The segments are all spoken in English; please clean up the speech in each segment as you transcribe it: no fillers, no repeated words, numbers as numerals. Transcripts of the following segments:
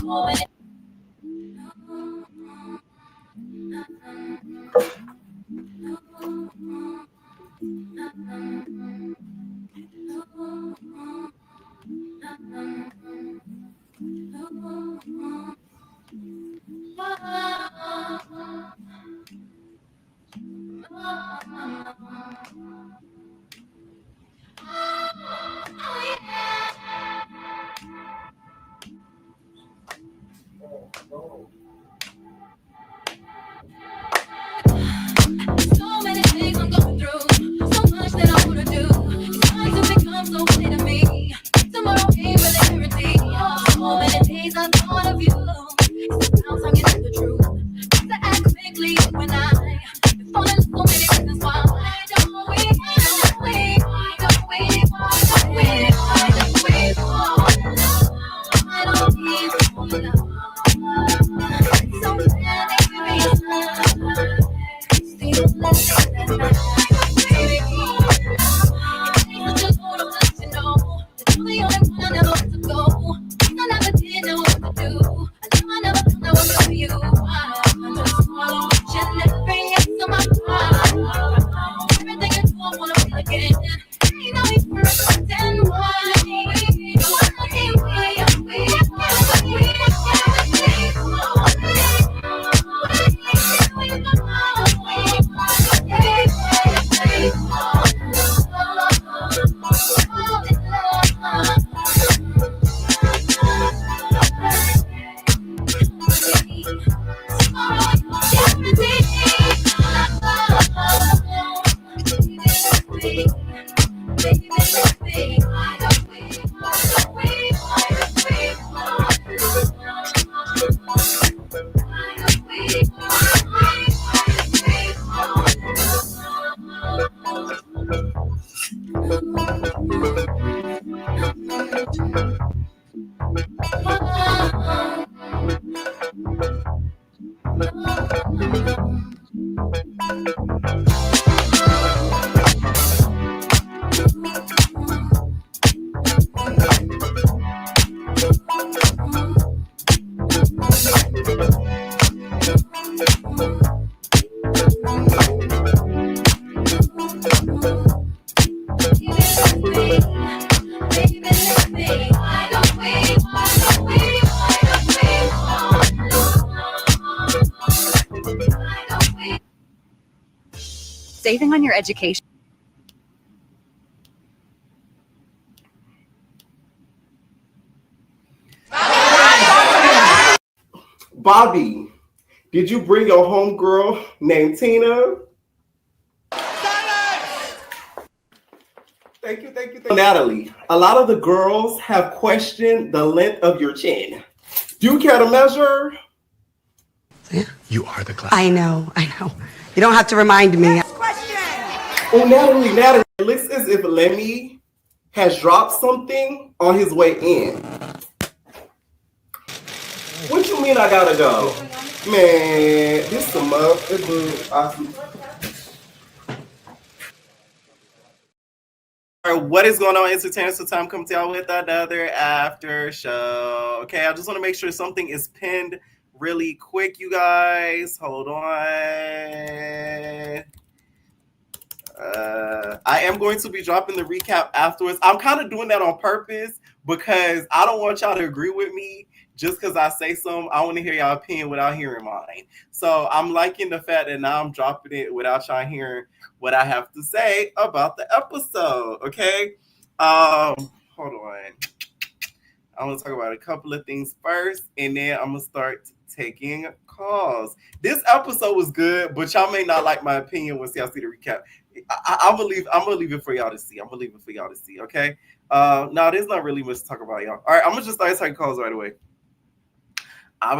So many things I'm going through, so much that I wanna do. It's time to become so clear to me. Tomorrow ain't really guaranteed. So many days I thought of you. It's about time you know the truth. Got to act quickly when I fall in so many reasons why. Why don't we? Why don't we? Why don't we fall in love? I don't need more love. So many reasons. Still living that night, baby. I just wanna let you know that you're the only one I never let to go. I never did know what to do. I never felt that was for you. I just wanna watch you never bring it to my heart. Everything you do, I wanna feel again. Ain't no need for us to pretend why. Saving on your education. Bobby, did you bring your homegirl named Tina? Thank you. Natalie, a lot of the girls have questioned the length of your chin. Do you care to measure? Yeah. You are the class. I know. You don't have to remind me. Next question. Oh, Natalie, it looks as if Lemmy has dropped something on his way in. What you mean I gotta go? Man, this is a month. It was awesome. All right, what is going on, entertainers? So time comes out with another after show. Okay, I just want to make sure something is pinned really quick, you guys. Hold on. I am going to be dropping the recap afterwards. I'm kind of doing that on purpose because I don't want y'all to agree with me just because I say something. I want to hear y'all opinion without hearing mine. So I'm liking the fact that now I'm dropping it without y'all hearing what I have to say about the episode. Okay. Hold on. I'm going to talk about a couple of things first, and then I'm going to start taking calls. This episode was good, but y'all may not like my opinion once y'all see the recap. I'm gonna leave it for y'all to see. Okay. No, there's not really much to talk about, y'all. All right, I'm gonna just start taking calls right away. Fuck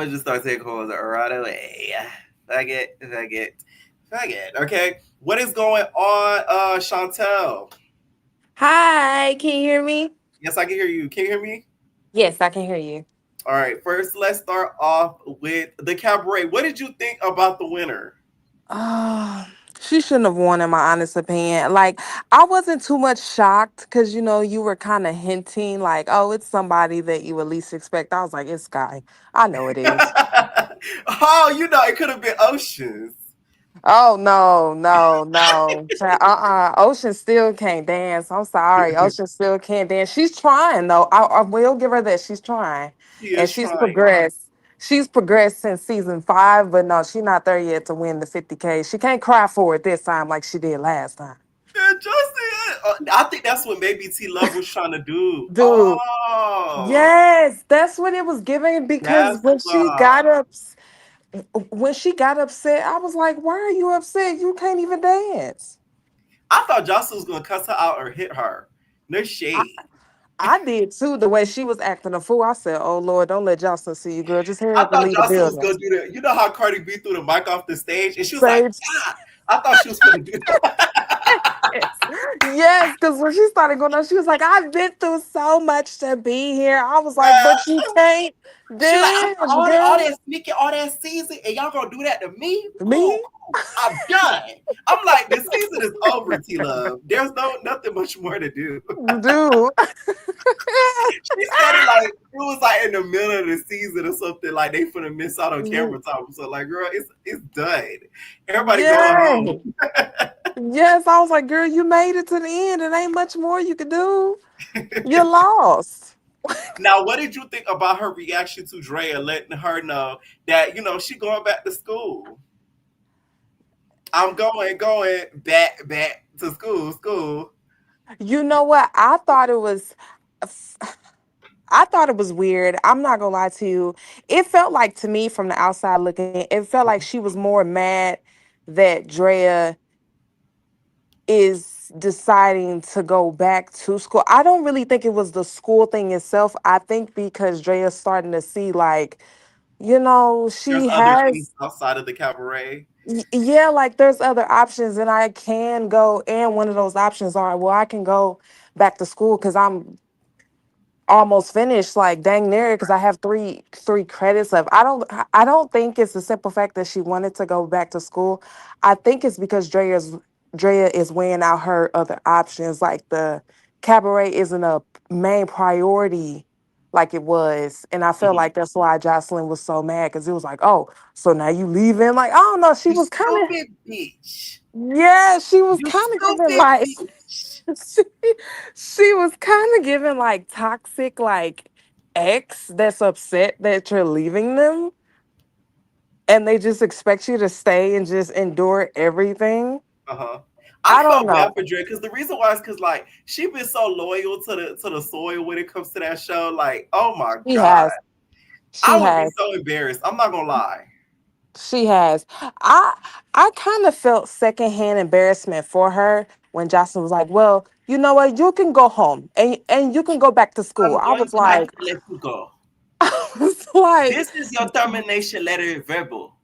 it. Okay. What is going on, Chantel? Hi, can you hear me? Yes, I can hear you. Can you hear me? Yes, I can hear you. All right. First, let's start off with the Cabaret. What did you think about the winner? She shouldn't have won, in my honest opinion. Like, I wasn't too much shocked because, you were kind of hinting, like, oh, it's somebody that you would least expect. I was like, it's Sky. I know it is. Oh, it could have been Oceans. Oh, no, no, no. Ocean still can't dance. I'm sorry. Ocean still can't dance. She's trying, though. I will give her that. She's trying. She And is she's trying. progressed. She's progressed since season 5, but no, she's not there yet to win the 50K. She can't cry for it this time like she did last time. Yeah, Justin. I think that's what maybe T Love was trying to do. Dude, Oh, yes, that's what it was giving because that's when she got upset, I was like, why are you upset? You can't even dance. I thought Jocelyn was gonna cuss her out or hit her. No shade. I did too. The way she was acting a fool, I said, "Oh Lord, don't let Jocelyn see you, girl. Just hurry I up and thought leave the Jocelyn was building." gonna do that. You know how Cardi B threw the mic off the stage and she was like, Sage, "Ah!" I thought she was gonna do that. yes, because when she started going on, she was like, "I've been through so much to be here." I was like, Yeah. "But you can't She like dance, after all girl." that sneaking, all that season, and y'all gonna do that to me? Cool, Me, cool. I'm done. I'm like, the season is over, T Love. There's nothing much more to do. dude. She said it like it was like in the middle of the season or something, like they finna miss out on camera time. So like, girl, it's done. Everybody going Yeah. home. Yes, I was like, girl, you made it to the end. It ain't much more you could do. You lost. Now, what did you think about her reaction to Drea letting her know that she going back to school? I'm going back to school. You know what? I thought it was weird. I'm not gonna lie to you. It felt like to me from the outside looking, it felt like she was more mad that Drea is deciding to go back to school. I don't really think it was the school thing itself. I think because Drea's starting to see like, There's she other things has outside of the cabaret. yeah, like there's other options and I can go and one of those options are well, I can go back to school because I'm almost finished like dang near because I have three credits left. I don't think it's the simple fact that she wanted to go back to school. I think it's because Drea is weighing out her other options. Like the cabaret isn't a main priority like it was. And I felt Mhm. like that's why Jocelyn was so mad because it was like, oh, so now you leaving? Like, I don't know. She You was kind of stupid bitch. yeah, she was You kind of giving stupid like bitch. she, she was kind of giving like toxic like ex that's upset that you're leaving them and they just expect you to stay and just endure everything. Uh-huh. I I don't felt bad know. for Dre because the reason why is because like she been so loyal to the soil when it comes to that show. Like, oh my She God. has. I She would be has. so embarrassed. I'm not gonna lie. She has. I I kind of felt secondhand embarrassment for her when Jocelyn was like, "Well, you know what? You can go home and you can go back to school." I'm I going was to have like, to let you go. I was like, This is your termination letter verbal.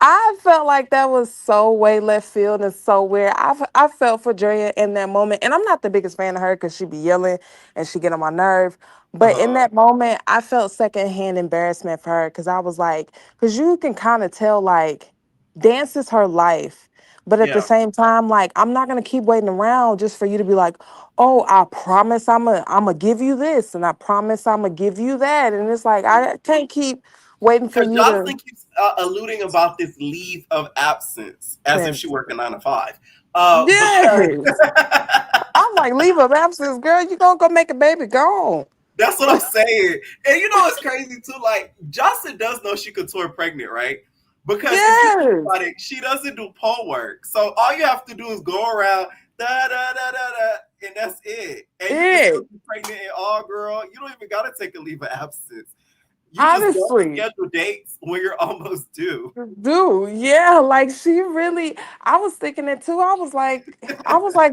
I felt like that was so way left field and so weird. I felt for Drea in that moment, and I'm not the biggest fan of her because she be yelling and she get on my nerve. But in Uh-huh. that moment, I felt secondhand embarrassment for her because I was like, because you can kind of tell like dance is her life, but at the Yeah. same time, like I'm not gonna keep waiting around just for you to be like, oh, I promise I'm gonna give you this, and I promise I'm gonna give you that, and it's like I can't keep waiting for Because you to. Jocelyn keeps alluding about this leave of absence as if she worked a 9 to 5. Because Yes. I'm like, leave of absence, girl. You gonna go make a baby? Go that's what I'm saying. And it's crazy too. Like Jocelyn does know she could tour pregnant, right? Because if you think yes. about it, she doesn't do pole work. So all you have to do is go around da da da da da, and that's it. And you can still It be pregnant and all, girl. You don't even gotta take a leave of absence. You just go honestly, schedule dates when you're almost due. dude. Yeah, like she really. I was thinking it too. I was like,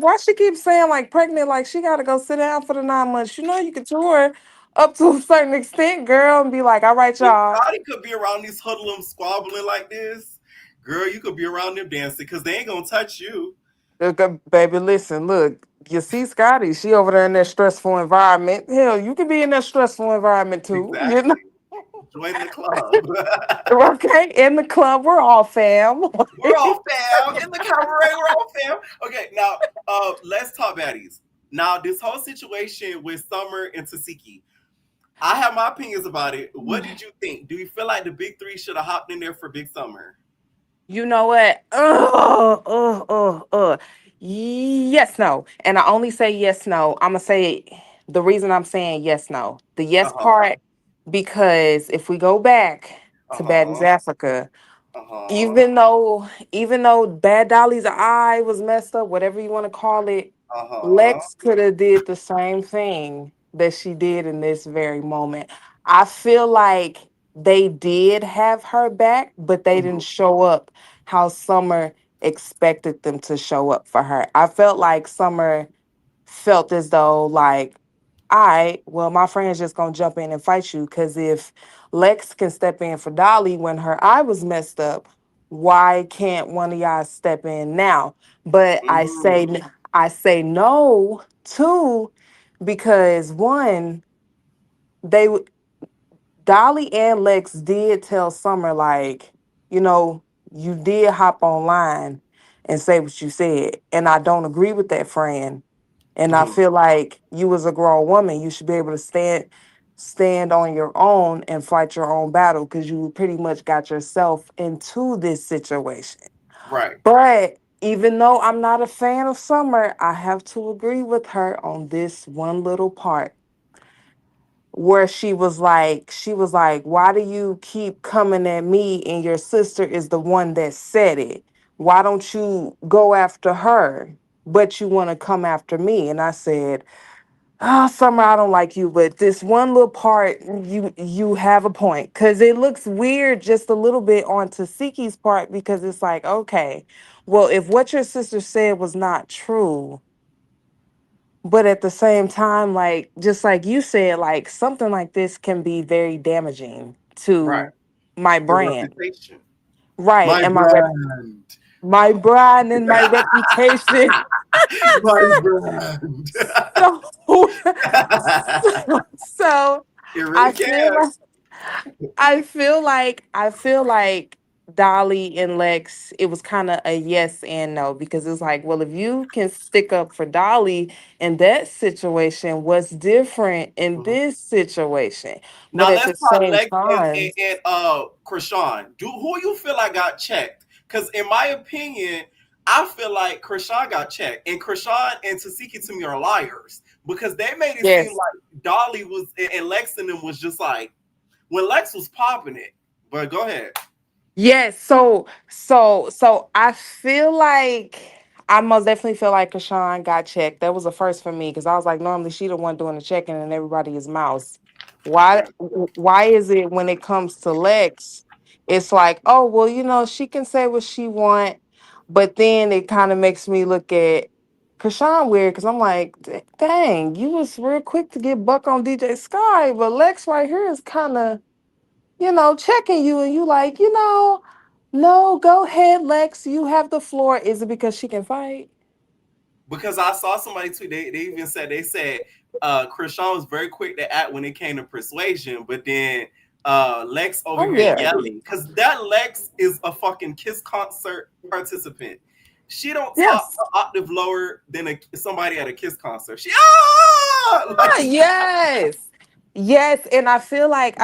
why she keep saying like pregnant? Like she got to go sit down for the 9 months. You can tour up to a certain extent, girl, and be like, all right, If y'all. Scotty could be around these hoodlums squabbling like this, girl, you could be around them dancing because they ain't gonna touch you. Look, baby, listen, look. You see Scotty, she over there in that stressful environment. Hell, you can be in that stressful environment too. Exactly. Join the club. Okay, in the club, we're all fam. We're all fam in the cabaret. We're all fam. Okay, now let's talk baddies. Now, this whole situation with Summer and Tasiki, I have my opinions about it. What did you think? Do you feel like the big three should have hopped in there for Big Summer? You know what? Yes, no. And I only say yes, no. I'm gonna say the reason I'm saying yes, no. The Uh yes huh. part, because if we go back Uh to Baddies huh. Africa, Uh huh. even though Bad Dolly's eye was messed up, whatever you want to call it, Uh huh. Lex could have did the same thing that she did in this very moment. I feel like they did have her back, but they didn't show up how Summer expected them to show up for her. I felt like Summer felt as though like, all right, well, my friend's just gonna jump in and fight you. Cause if Lex can step in for Dolly when her eye was messed up, why can't one of y'all step in now? But Mm, I say no too, because one, they Dolly and Lex did tell Summer, like, you know, you did hop online and say what you said. And I don't agree with that, friend. And I mhm. feel like you as a grown woman, you should be able to stand on your own and fight your own battle, because you pretty much got yourself into this situation. Right. But even though I'm not a fan of Summer, I have to agree with her on this one little part where she was like, why do you keep coming at me and your sister is the one that said it? Why don't you go after her, but you want to come after me? And I said, Summer, I don't like you, but this one little part, you have a point. Cause it looks weird just a little bit on Tasiki's part, because it's like, okay, well, if what your sister said was not true, but at the same time, like just like you said, like something like this can be very damaging Right. to my Your brand. reputation. Right. My And brand. my brand and my reputation. My brand. So, so It I really feel can. like I feel like Dolly and Lex, it was kind of a yes and no, because it's like, well, if you can stick up for Dolly in that situation, what's different in Mhm. this situation? But Now at let's the talk same Lex and, time, Krishan. Who you feel like got checked? Because in my opinion, I feel like Krishan got checked, and Krishan and Tasiki to me are liars because they made it seem yes. like Dolly was and Lex and them was just like when Lex was popping it. But go ahead. Yes, so I feel like I most definitely feel like Kashawn got checked. That was a first for me, because I was like, normally she the one doing the checking and everybody is mouse. Why Yeah. why is it when it comes to Lex, it's like, oh well, she can say what she want, but then it kind of makes me look at Kashawn weird, because I'm like, Dang, you was real quick to get buck on DJ Sky, but Lex right here is kind of checking you, and you like, no, go ahead, Lex. You have the floor. Is it because she can fight? Because I saw somebody tweet, they even said Krishan was very quick to act when it came to persuasion, but then Lex over Oh here yeah. yelling because that Lex is a fucking Kiss concert participant. She don't talk Yes. an octave lower than somebody at a Kiss concert. She Ah, like yes. Yes, and I feel like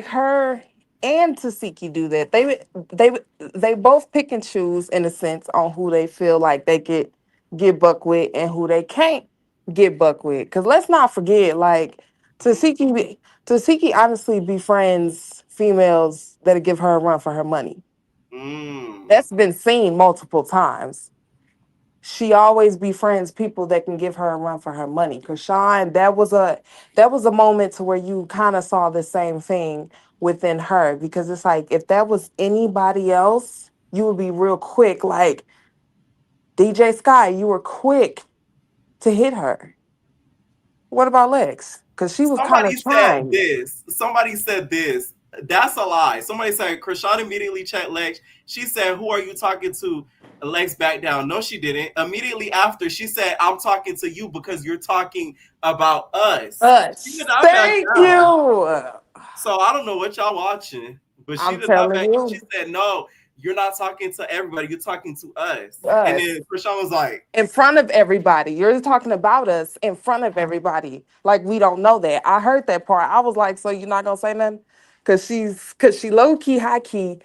her and Tasiki do that. They both pick and choose in a sense on who they feel like they could get buck with and who they can't get buck with. Cause let's not forget, like Tasiki honestly befriends females that give her a run for her money. mm, That's been seen multiple times. She always befriends people that can give her a run for her money. Krishan, that was a moment to where you kind of saw the same thing within her, because it's like if that was anybody else, you would be real quick. Like DJ Sky, you were quick to hit her. What about Lex? Because she was kind somebody of said trying. this. Somebody said this. That's a lie. Somebody said Krishan immediately checked Lex. She said, "Who are you talking to?" Lex back down. No, she didn't. Immediately after, she said, "I'm talking to you because you're talking about us." She did Us. not back Thank down. you. So I don't know what y'all watching, but she I'm did not telling back. you. She said, "No, you're not talking to everybody. You're talking to us." And Us. then Krishan was like, In front of everybody. You're talking about us in front of everybody. Like we don't know that. I heard that part. I was like, so you're not gonna say nothing? Cause she low key, high key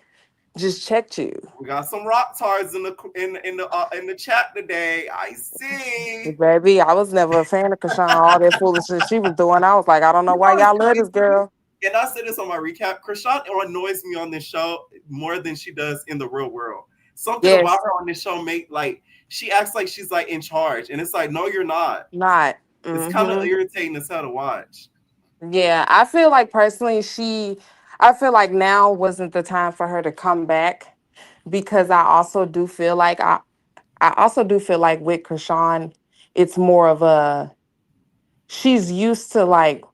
just checked you. "We got some rock tards in the chat today. I see." Baby, I was never a fan of Krishan, all that foolishness she was doing. I was like, I don't know You why know what's y'all love this crazy? girl. And I said this on my recap. Krishan annoys me on this show more than she does in the real world. Something about Yes, her on this show make like she acts like she's like in charge, and it's like, no, you're not. not. It's kind of Hmm. irritating as hell to watch. Yeah, I feel like personally, I feel like now wasn't the time for her to come back because I also do feel like with Krishan, it's more of a, she's used to like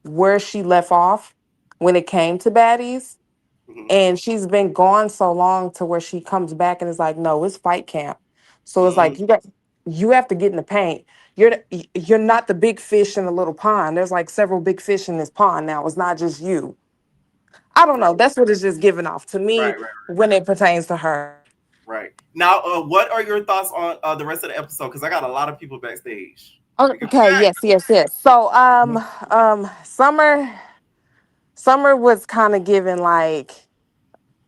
where she left off when it came to baddies. Mhm. And she's been gone so long to where she comes back and is like, no, it's fight camp. So it's Mhm. like you have to get in the paint. You're not the big fish in the little pond. There's like several big fish in this pond now. It's not just you. I don't know. Right, That's what it's just giving off to me right, right, when it pertains to her. right. Now, what are your thoughts on the rest of the episode? Because I got a lot of people backstage. We can Okay, back. yes, yes, yes. So Summer was kind of given like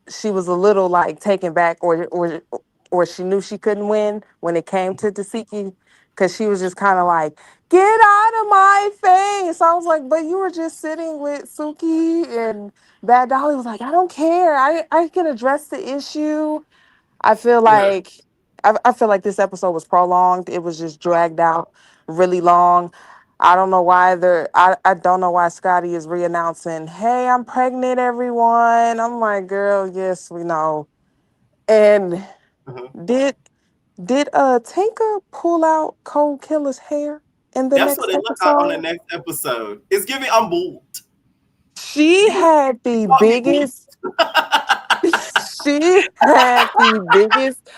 she was a little like taken back or she knew she couldn't win when it came to Tasiki because she was just kind of like, get out of my face. I was like, but you were just sitting with Suki and Bad Dolly was like, I don't care. I can address the issue. I feel Yeah. like I feel like this episode was prolonged. It was just dragged out really long. I don't know why I don't know why Scotty is re-announcing, hey, I'm pregnant, everyone. I'm like, girl, yes, we know. And Uh-huh. did Tinka pull out Cold Killer's hair in the That's what next it looked like on the episode? next episode. It's giving I'm bold. She had the Call me bold. biggest, she had the biggest.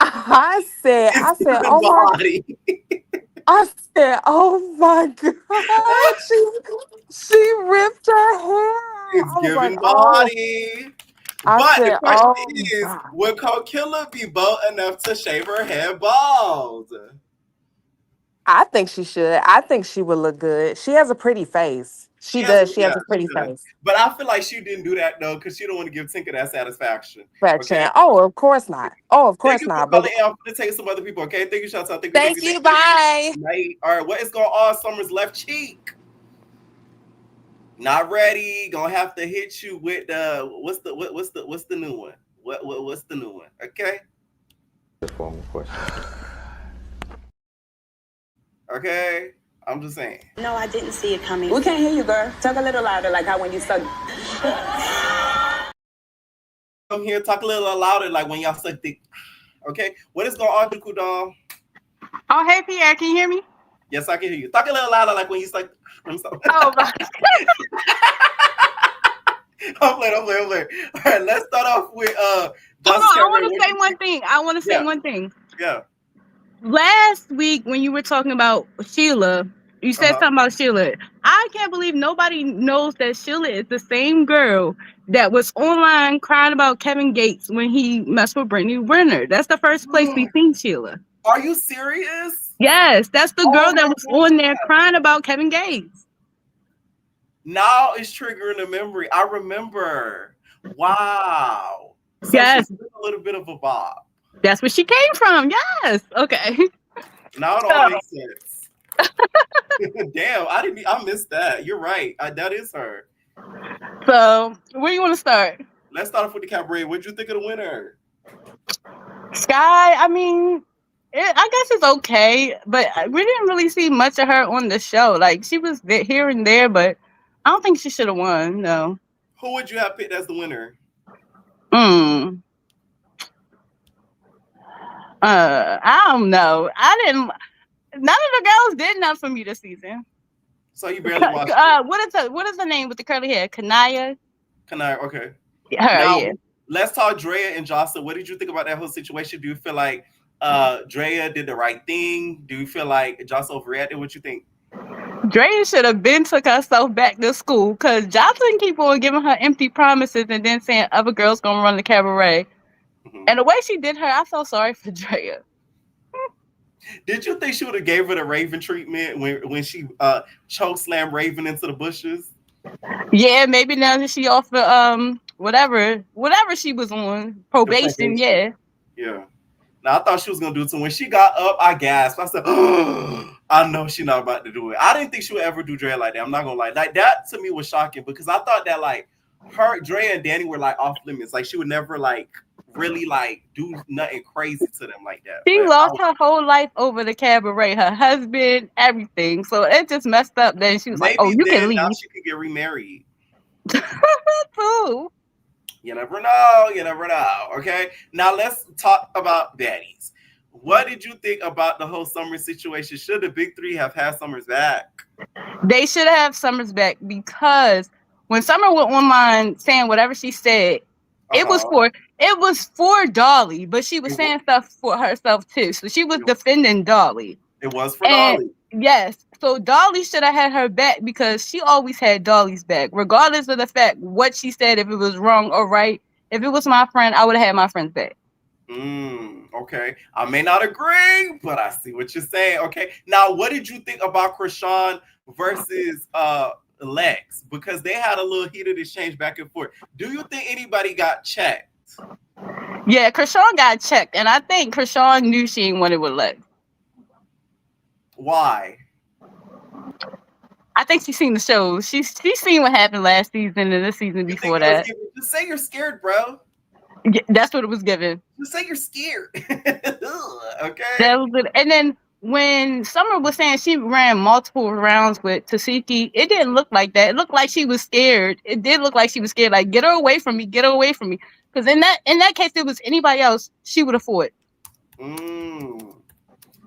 It's I said, giving oh my, body. I said, oh my God. She ripped her hair out. It's I was like, giving oh, body. I But the said, question oh my is, God. would Cold Killer be bold enough to shave her head bald? I think she should. I think she would look good. She has a pretty face. She She has a does. She has a she pretty does. face. But I feel like she didn't do that though, because she don't want to give Tinker that satisfaction. Okay. Fraction. Oh, of course not. Oh, of Thank course you for not. But calling in. I'm gonna take some other people, okay? Thank you, shout out. Thank you, thank thank you, thank you. you. Bye. Night. All right, what is going on? Summer's left cheek. Not ready. Gonna have to hit you with the what's the new one? What's the new one? Okay. Formal question. Okay. I'm just saying. No, I didn't see it coming. We can't hear you, girl. Talk a little louder, like how when you suck. Come here, talk a little louder, like when y'all suck dick. Okay. What is going on, Duku Doll? Oh, hey, Pierre, can you hear me? Yes, I can hear you. Talk a little louder, like when you suck. I'm sorry. Oh, my. I'm playing. All right, let's start off with Hold on, I want to say one thing. Yeah. Last week, when you were talking about Sheila, you said something about Sheila. I can't believe nobody knows that Sheila is the same girl that was online crying about Kevin Gates when he messed with Brittany Renner. That's the first place we've seen Sheila. Are you serious? Yes, that's the girl that was on there crying about Kevin Gates. Now it's triggering a memory. I remember. Wow. So Yes. she's a little bit of a bob. That's where she came from. Yes. Okay. Now it all makes sense. Damn, I missed that. You're right. That is her. So where you want to start? Let's start off with the Cabaret. What'd you think of the winner? Sky, I mean, I guess it's okay, but we didn't really see much of her on the show. Like, she was here and there, but I don't think she should have won, no. Who would you have picked as the winner? I don't know. None of the girls did enough for me this season. So you barely watched it. What is the name with the curly hair? Kanaya? Okay. Her, yeah. Let's talk Drea and Jocelyn. What did you think about that whole situation? Do you feel like Drea did the right thing? Do you feel like Jocelyn overreacted? What you think? Drea should have been took herself back to school because Joseline keep on giving her empty promises and then saying other girls gonna run the cabaret. Mhm. And the way she did her, I felt sorry for Drea. Did you think she would have gave her the Raven treatment when she choke slammed Raven into the bushes? Yeah, maybe now that she off the whatever she was on probation. Yeah. Yeah. Now I thought she was gonna do it. So when she got up, I gasped. I said, "Oh, I know she's not about to do it." I didn't think she would ever do Dre like that. I'm not gonna lie. Like that to me was shocking because I thought that like her, Dre, and Danny were like off limits. Like she would never like really like do nothing crazy to them like that. She But lost her whole life over the cabaret, her husband, everything. So it just messed up. Then she was like, "Oh, maybe you can then now leave." she could get remarried. Ooh. You never know. You never know. Okay. Now let's talk about Baddies. What did you think about the whole Summer situation? Should the big three have had Summers back? They should have Summers back because when Summer went online saying whatever she said, it was for Dolly, but she was saying stuff for herself too. So she was defending Dolly. It was for Dolly. Yes. So Dolly should have had her back because she always had Dolly's back, regardless of the fact what she said, if it was wrong or right. If it was my friend, I would have had my friend's back. Okay. I may not agree, but I see what you're saying. Okay. Now, what did you think about Krishan versus Lex? Because they had a little heated exchange back and forth. Do you think anybody got checked? Yeah, Krishan got checked, and I think Krishan knew she ain't wanted with Lex. Why? I think she's seen the show. She's seen what happened last season and the season before that. Just say you're scared, bro. Yeah, that's what it was given. Just say you're scared. Okay. That was it. And then when Summer was saying she ran multiple rounds with Tasiki, it didn't look like that. It looked like she was scared. It did look like she was scared. Like, get her away from me. Get her away from me. Because in that case, if it was anybody else, she would have fought.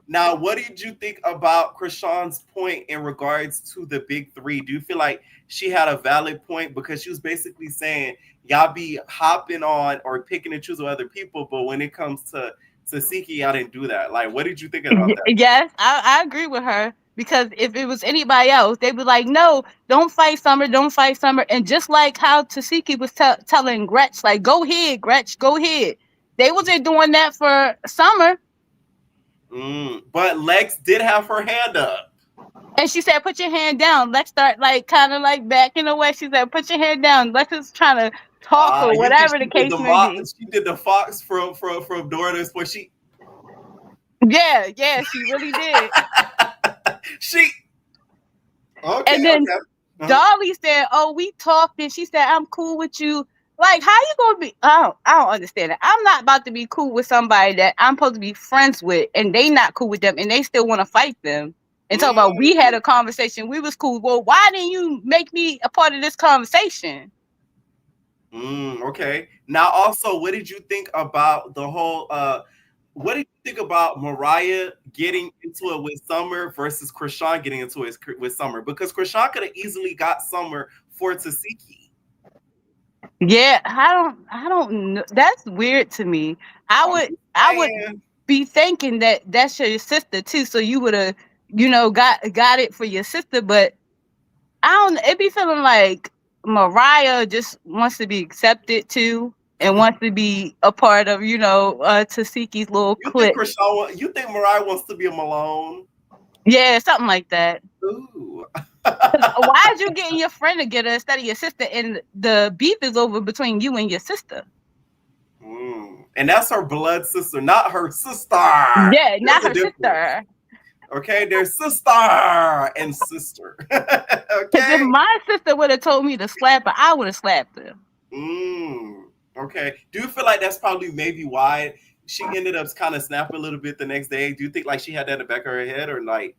Now, what did you think about Krishan's point in regards to the big three? Do you feel like she had a valid point? Because she was basically saying, y'all be hopping on or picking and choosing other people, but when it comes to Siki, y'all didn't do that. Like, what did you think about that? Yes, I agree with her. Because if it was anybody else, they'd be like, no, don't fight Summer, don't fight Summer. And just like how Tasiki was telling Gretch, like, go ahead, Gretch, go ahead. They wasn't doing that for Summer. But Lex did have her hand up. And she said, put your hand down. Lex start like kind of like backing away. She said, put your hand down. Lex is trying to talk or whatever the case may be. She did the fox from Dora the Explorer. Yeah, she really did. Okay. And then Dolly said, oh, we talked and she said, I'm cool with you. Like, how you gonna be? I don't understand it. I'm not about to be cool with somebody that I'm supposed to be friends with, and they not cool with them, and they still want to fight them. And talk about we had a conversation, we was cool. Well, why didn't you make me a part of this conversation? Okay. Now, also, what did you think about the whole? What did you think about Mariah getting into it with Summer versus Krishan getting into it with Summer? Because Krishan could have easily got Summer for Tasiki. Yeah, I don't know. That's weird to me. I would be thinking that that's your sister too, so you would have, got it for your sister. But I don't. It be feeling like Mariah just wants to be accepted too, and wants to be a part of, Tasiki's little clique. You think Mariah wants to be a Malone? Yeah, something like that. Ooh. Why is you getting your friend to get her instead of your sister? And the beef is over between you and your sister. And that's her blood sister, not her sister. Yeah, not her sister. Okay, they're sister and sister. Okay. If my sister would have told me to slap her, I would have slapped her. Okay. Do you feel like that's probably maybe why she ended up kind of snapping a little bit the next day? Do you think like she had that in the back of her head, or like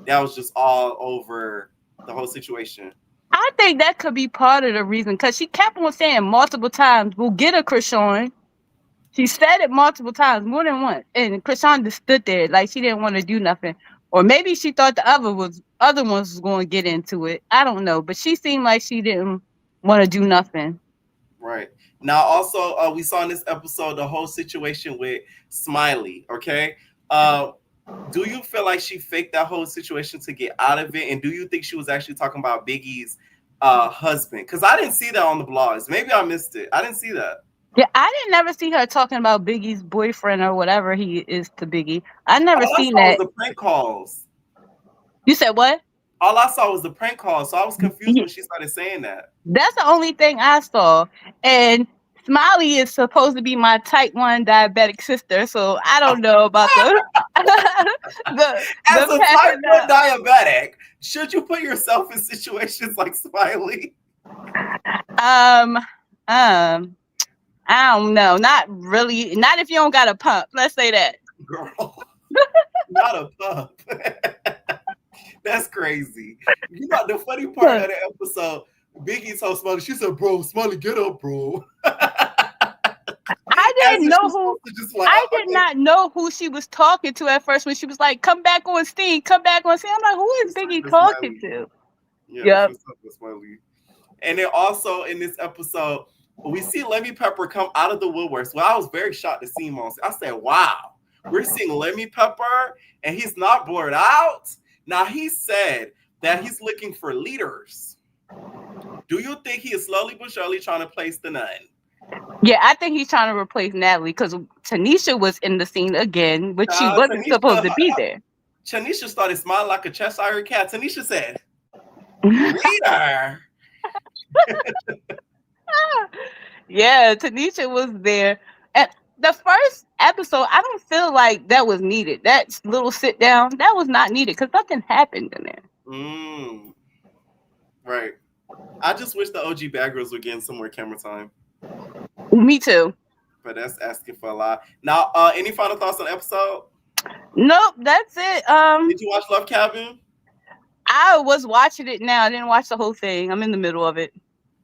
that was just all over the whole situation? I think that could be part of the reason, because she kept on saying multiple times, we'll get her, Krishan. She said it multiple times, more than once. And Krishan just stood there like she didn't want to do nothing. Or maybe she thought the other ones was going to get into it. I don't know. But she seemed like she didn't want to do nothing. Right. Now, also, we saw in this episode the whole situation with Smiley, okay? Do you feel like she faked that whole situation to get out of it? And do you think she was actually talking about Biggie's husband? Because I didn't see that on the blogs. Maybe I missed it. I didn't see that. Yeah, I didn't never see her talking about Biggie's boyfriend or whatever he is to Biggie. I never All I seen saw was that. the prank calls. You said what? All I saw was the prank calls. So I was confused Yeah, when she started saying that. that's the only thing I saw. And Smiley is supposed to be my type 1 diabetic sister, so I don't know about the As the a type passing 1 out. diabetic, should you put yourself in situations like Smiley? Um, um, I don't know. Not really. Not if you don't got a pump. Let's say that. Girl, not a pup. That's crazy. You know, the funny part of the episode, Biggie told Smiley, she said, bro, Smiley, get up, bro. I As didn't if know she's who. supposed to just like, I oh, did okay. not know who she was talking to at first when she was like, "Come back on scene, come back on scene." I'm like, "Who is Biggie That's talking Smiley. to?" Yeah, Yep. she was talking to Smiley. And then also in this episode, we see Lemmy Pepper come out of the woodworks. Well, I was very shocked to see him on. I said, wow, we're seeing Lemmy Pepper and he's not blurred out. Now, he said that he's looking for leaders. Do you think he is slowly but surely trying to place the nun? Yeah, I think he's trying to replace Natalie because Tanisha was in the scene again, but she wasn't supposed to be there. Tanisha started smiling like a Cheshire cat. Tanisha said, leader. Yeah, Tanisha was there. And the first episode, I don't feel like that was needed. That little sit down, that was not needed because nothing happened in there. Right. I just wish the OG Bad Girls were getting some more camera time. Me too. But that's asking for a lot. Now, any final thoughts on the episode? Nope, that's it. Did you watch Love Cabin? I was watching it now. I didn't watch the whole thing. I'm in the middle of it.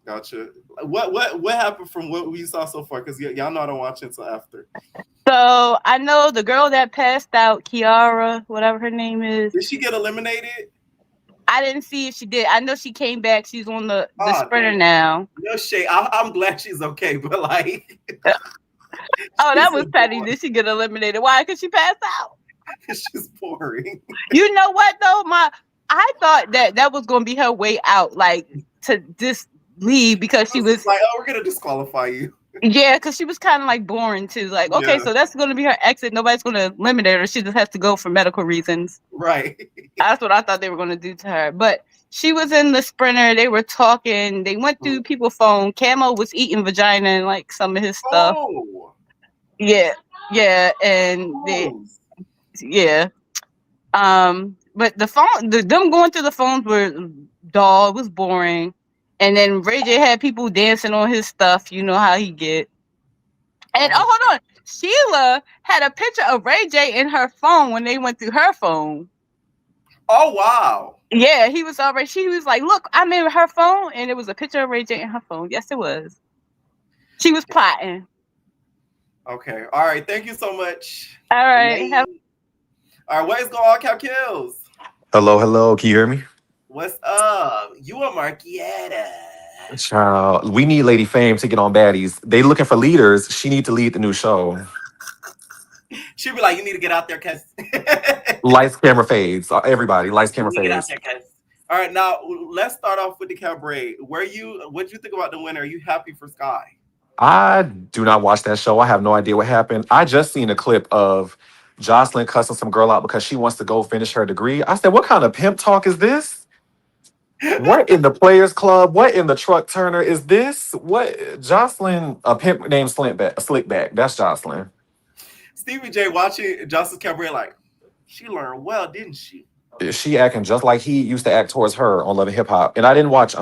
Gotcha. What happened from what we saw so far? Because y'all know I don't watch it until after. So I know the girl that passed out, Kiara, whatever her name is. Did she get eliminated? I didn't see if she did. I know she came back. She's on the sprinter damn. now. No shade. I'm glad she's okay, but like. Oh, that was petty. Did she get eliminated? Why? Because she passed out. She's boring. You know what though? I thought that was gonna be her way out, like to just leave because she was like, oh, we're gonna disqualify you. Yeah, because she was kind of like boring too. Like, okay, so that's gonna be her exit. Nobody's gonna eliminate her. She just has to go for medical reasons. Right. That's what I thought they were gonna do to her. But she was in the sprinter. They were talking. They went through people's phone. Camo was eating vagina and like some of his stuff. Oh. Yeah, and but the phone, them going through the phones were dull. It was boring. And then Ray J had people dancing on his stuff. You know how he get. And hold on, Sheila had a picture of Ray J in her phone when they went through her phone. Oh wow! Yeah, he was already. She was like, "Look, I'm in her phone," and it was a picture of Ray J in her phone. Yes, it was. She was plotting. Okay. All right. Thank you so much. All right. All right. What is going on, Cap Kills? Hello. Can you hear me? What's up? You and Marquietta. Child, we need Lady Fame to get on Baddies. They looking for leaders. She need to lead the new show. She'll be like, you need to get out there, cuz. Lights, camera, fades. Everybody, lights, camera, fades. Get out there, cuz. All right, now let's start off with the Cabaret. What'd you think about the winner? Are you happy for Sky? I do not watch that show. I have no idea what happened. I just seen a clip of Joseline cussing some girl out because she wants to go finish her degree. I said, what kind of pimp talk is this? What in the Players Club? What in the Truck Turner is this? What Joseline, a pimp named Slickback. That's Joseline. Stevie J watching Jocelyn Cabaret like, she learned well, didn't she? She acting just like he used to act towards her on Love and Hip Hop. And I didn't watch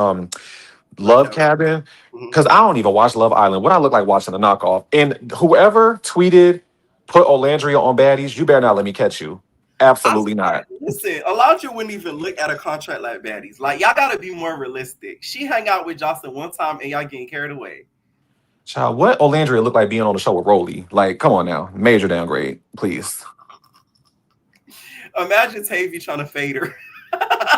Love Cabin because I don't even watch Love Island. What I look like watching a knockoff. And whoever tweeted, put Olandria on Baddies, you better not let me catch you. Absolutely not. Listen, Alondra wouldn't even look at a contract like Baddies. Like, y'all got to be more realistic. She hung out with Jocelyn one time and y'all getting carried away. Child, what Olandria look like being on the show with Rolly? Like, come on now. Major downgrade, please. Imagine Tavy trying to fade her.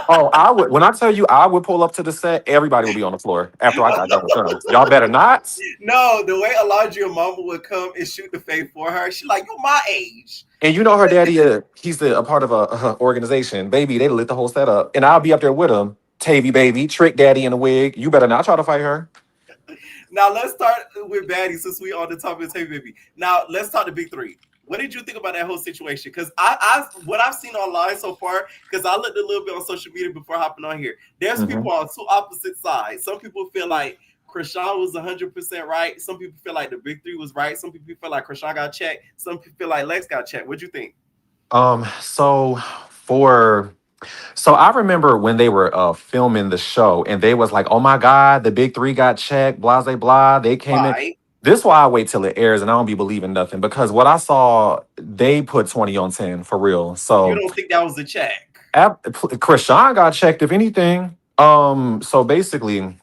Oh, I would. When I tell you, I would pull up to the set. Everybody would be on the floor after I got done with them. Y'all better not. No, the way Elijah Mama would come and shoot the fade for her, she like, you my age. And you know her daddy, he's a part of a organization. Baby, they lit the whole setup. And I'll be up there with him. Tavy baby, trick daddy in a wig. You better not try to fight her. Now let's start with Baddies since we on the topic of Hey Baby. Now let's talk to Big Three. What did you think about that whole situation? Because what I've seen online so far, because I looked a little bit on social media before hopping on here. There's people on two opposite sides. Some people feel like Krishan was 100% right. Some people feel like the Big Three was right. Some people feel like Krishan got checked. Some people feel like Lex got checked. What'd you think? So for So I remember when they were filming the show and they was like, oh my God, the big three got checked, blah, blah, blah. They came in. Right. This is why I wait till it airs and I don't be believing nothing because what I saw, they put 20 on 10 for real. You So don't think that was a check? Krishan got checked, if anything. So basically,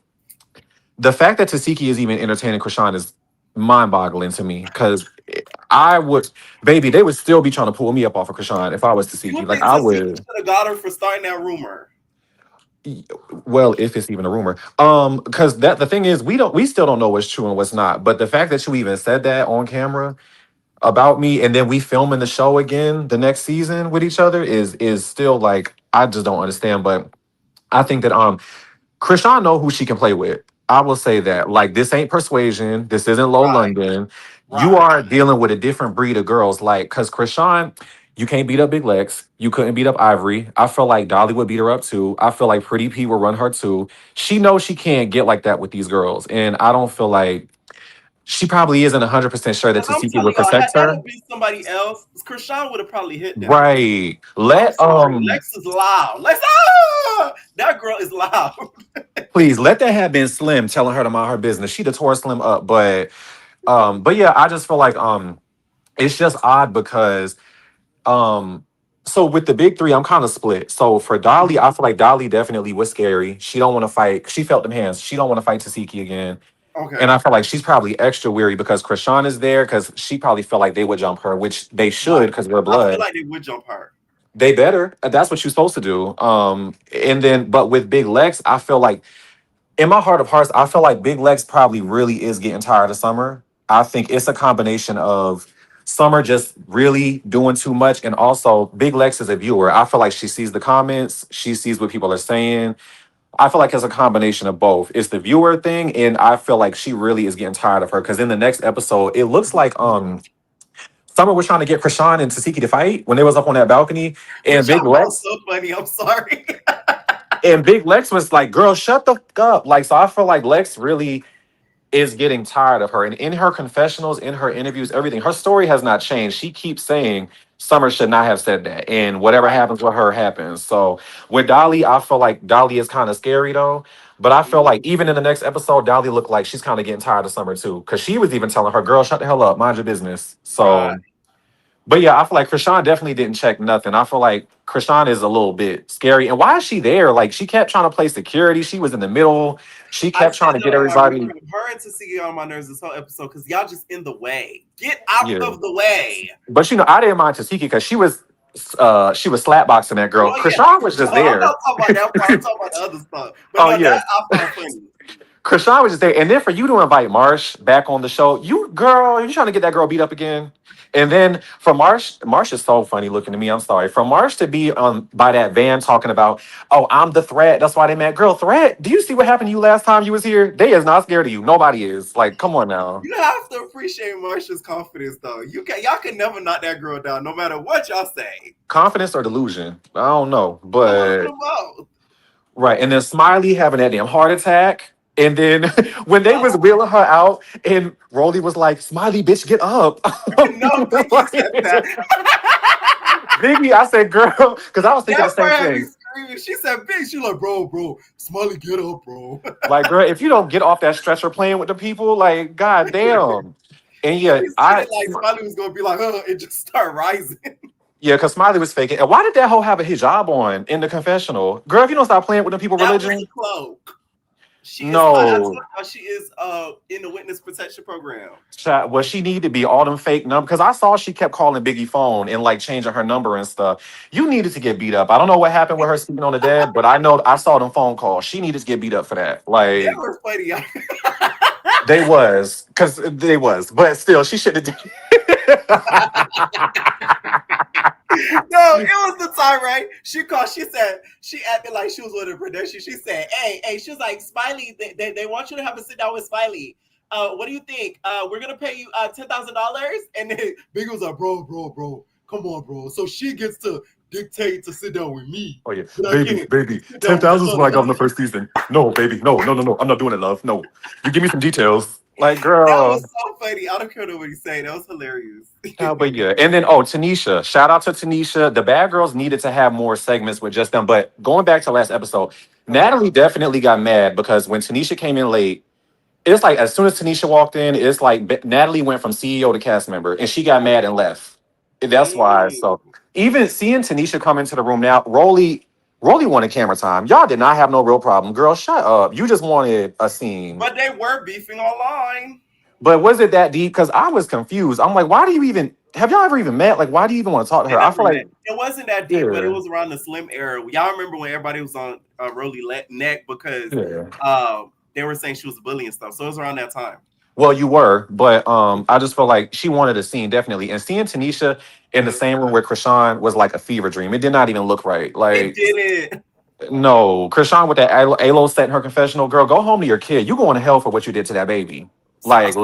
the fact that Tasiki is even entertaining Krishan is mind-boggling to me because I would, baby, they would still be trying to pull me up off of Krishan if I was You Tasiki. Like think I Tasiki would. should have got her for starting that rumor? Well, if it's even a rumor, because that the thing is, we still don't know what's true and what's not. But the fact that you even said that on camera about me, and then we filming the show again the next season with each other is still like I just don't understand. But I think that Krishan know who she can play with. I will say that. Like, this ain't Persuasion. This isn't Low Right. London. You Right. are dealing with a different breed of girls. Like, because Krishan, you can't beat up Big Lex. You couldn't beat up Ivory. I feel like Dolly would beat her up too. I feel like Pretty P will run her too. She knows she can't get like that with these girls. And I don't feel like she probably isn't 100% sure that And I'm Tasiki telling would y'all, protect had that her. have been somebody else, Krishan would have probably hit them. Right. I'm sorry, Lex is loud. That girl is loud. Please let that have been Slim telling her to mind her business. She'd have tore Slim up. But yeah, I just feel like it's just odd because um so with the big three, I'm kind of split. So for Dolly, I feel like Dolly definitely was scary. She don't want to fight. She felt them hands. She don't want to fight Tasiki again. And Okay. I feel like she's probably extra weary because Krishan is there because she probably felt like they would jump her, which they should Right. because we're I feel blood. like they would jump her. They better. That's what you're supposed to do. And then but with Big Lex, I feel like in my heart of hearts, I feel like Big Lex probably really is getting tired of Summer. I think it's a combination of Summer just really doing too much, and also Big Lex is a viewer. I feel like she sees the comments, she sees what people are saying. I feel like it's a combination of both. It's the viewer thing, and I feel like she really is getting tired of her. Because in the next episode, it looks like Summer was trying to get Krishan and Tasiki to fight when they was up on that balcony, and Which I Big found Lex so funny. I'm sorry. and Big Lex was like, "Girl, shut the fuck up!" Like, so I feel like Lex really is getting tired of her. And in her confessionals, in her interviews, everything, her story has not changed. She keeps saying Summer should not have said that. And whatever Right. happens with her happens. So with Dolly, I feel like Dolly is kind of scary though. But I feel Mhm. like even in the next episode, Dolly looked like she's kind of getting tired of Summer too. Cause she was even telling her, girl, shut the hell up, mind your business. Right. So but yeah, I feel like Krishan definitely didn't check nothing. I feel like Krishan is a little bit scary. And why is she there? Like she kept trying to play security. She was in the middle. She I kept trying said to that get on my everybody. review. Her and Tasiki on my nerves this whole episode because y'all just in the way. Get out Yeah. of the way. But I didn't mind Tasiki because she was slapboxing that girl. Oh yeah. Krishan was just No, I'm there. not talking about that part. I'm talking about the other stuff. But Oh no, yeah. that I found funny. Krishan was just there. And then for you to invite Marsh back on the show, you trying to get that girl beat up again. And then for Marsh is so funny looking to me. I'm sorry. For Marsh to be by that van talking about, oh, I'm the threat. That's why they mad. Girl, threat. Do you see what happened to you last time you was here? They is not scared of you. Nobody is. Like, come on now. You have to appreciate Marsha's confidence, though. Y'all can never knock that girl down, no matter what y'all say. Confidence or delusion? I don't know. A little bit But of both. right. And then Smiley having that damn heart attack. And then when they was wheeling her out, and Rolly was like, Smiley, bitch, get up. No, Vicky said that. Biggie, I said, girl, because I was thinking the That part same had me thing. screaming. She said, "Big." She like, bro, Smiley, get up, bro. Like, girl, if you don't get off that stretcher playing with the people, like, goddamn. And She yeah, said it like Smiley was gonna be like, and just start rising. because Smiley was faking. And why did that hoe have a hijab on in the confessional? Girl, if you don't stop playing with the people That was religion, the cloak. She is not. I told No. y'all she is in the witness protection program. Well, she need to be all them fake numbers because I saw she kept calling Biggie phone and like changing her number and stuff. You needed to get beat up. I don't know what happened with her sleeping on the dead, but I know I saw them phone calls. She needed to get beat up for that. They Like were funny. they was, but still, she should have did. No, it was the time, right? She called. She said she acted like she was with a production. She said, "Hey." She was like, "Smiley, they want you to have a sit down with Smiley. What do you think? We're gonna pay you $10,000." And then Big was like, "Bro, come on, bro. So she gets to dictate to sit down with me. Oh yeah, But I baby, can't baby. sit down with 10,000 is what I got in her." the first season. No, baby, no. I'm not doing it, love. No, you give me some details. Like, That was girl. so funny. I don't care what you say. That was hilarious. But yeah, and then Tanisha. Shout out to Tanisha. The Bad Girls needed to have more segments with just them. But going back to last episode, Natalie definitely got mad because when Tanisha came in late, it's like as soon as Tanisha walked in, it's like Natalie went from CEO to cast member, and she got mad and left. That's why. Mm. So even seeing Tanisha come into the room now, Rolly wanted camera time. Y'all did not have no real problem, girl. Shut up. You just wanted a scene. But they were beefing online. But was it that deep? Because I was confused. I'm like, why do you even have y'all ever even met? Like, why do you even want to talk to They her? I never feel like, met. It wasn't that deep, but it yeah, was around the Slim era. Y'all remember when everybody was on Rolly neck because yeah. they were saying she was a bully and stuff. So it was around that time. Well, you were, but I just felt like she wanted a scene definitely, and seeing Tanisha in the Uh-huh. same room with Krishan was like a fever dream. It did not even look right. It Like, didn't. no, Krishan with that Alo set in her confessional. Girl, go home to your kid. You going to hell for what you did to that baby. Like,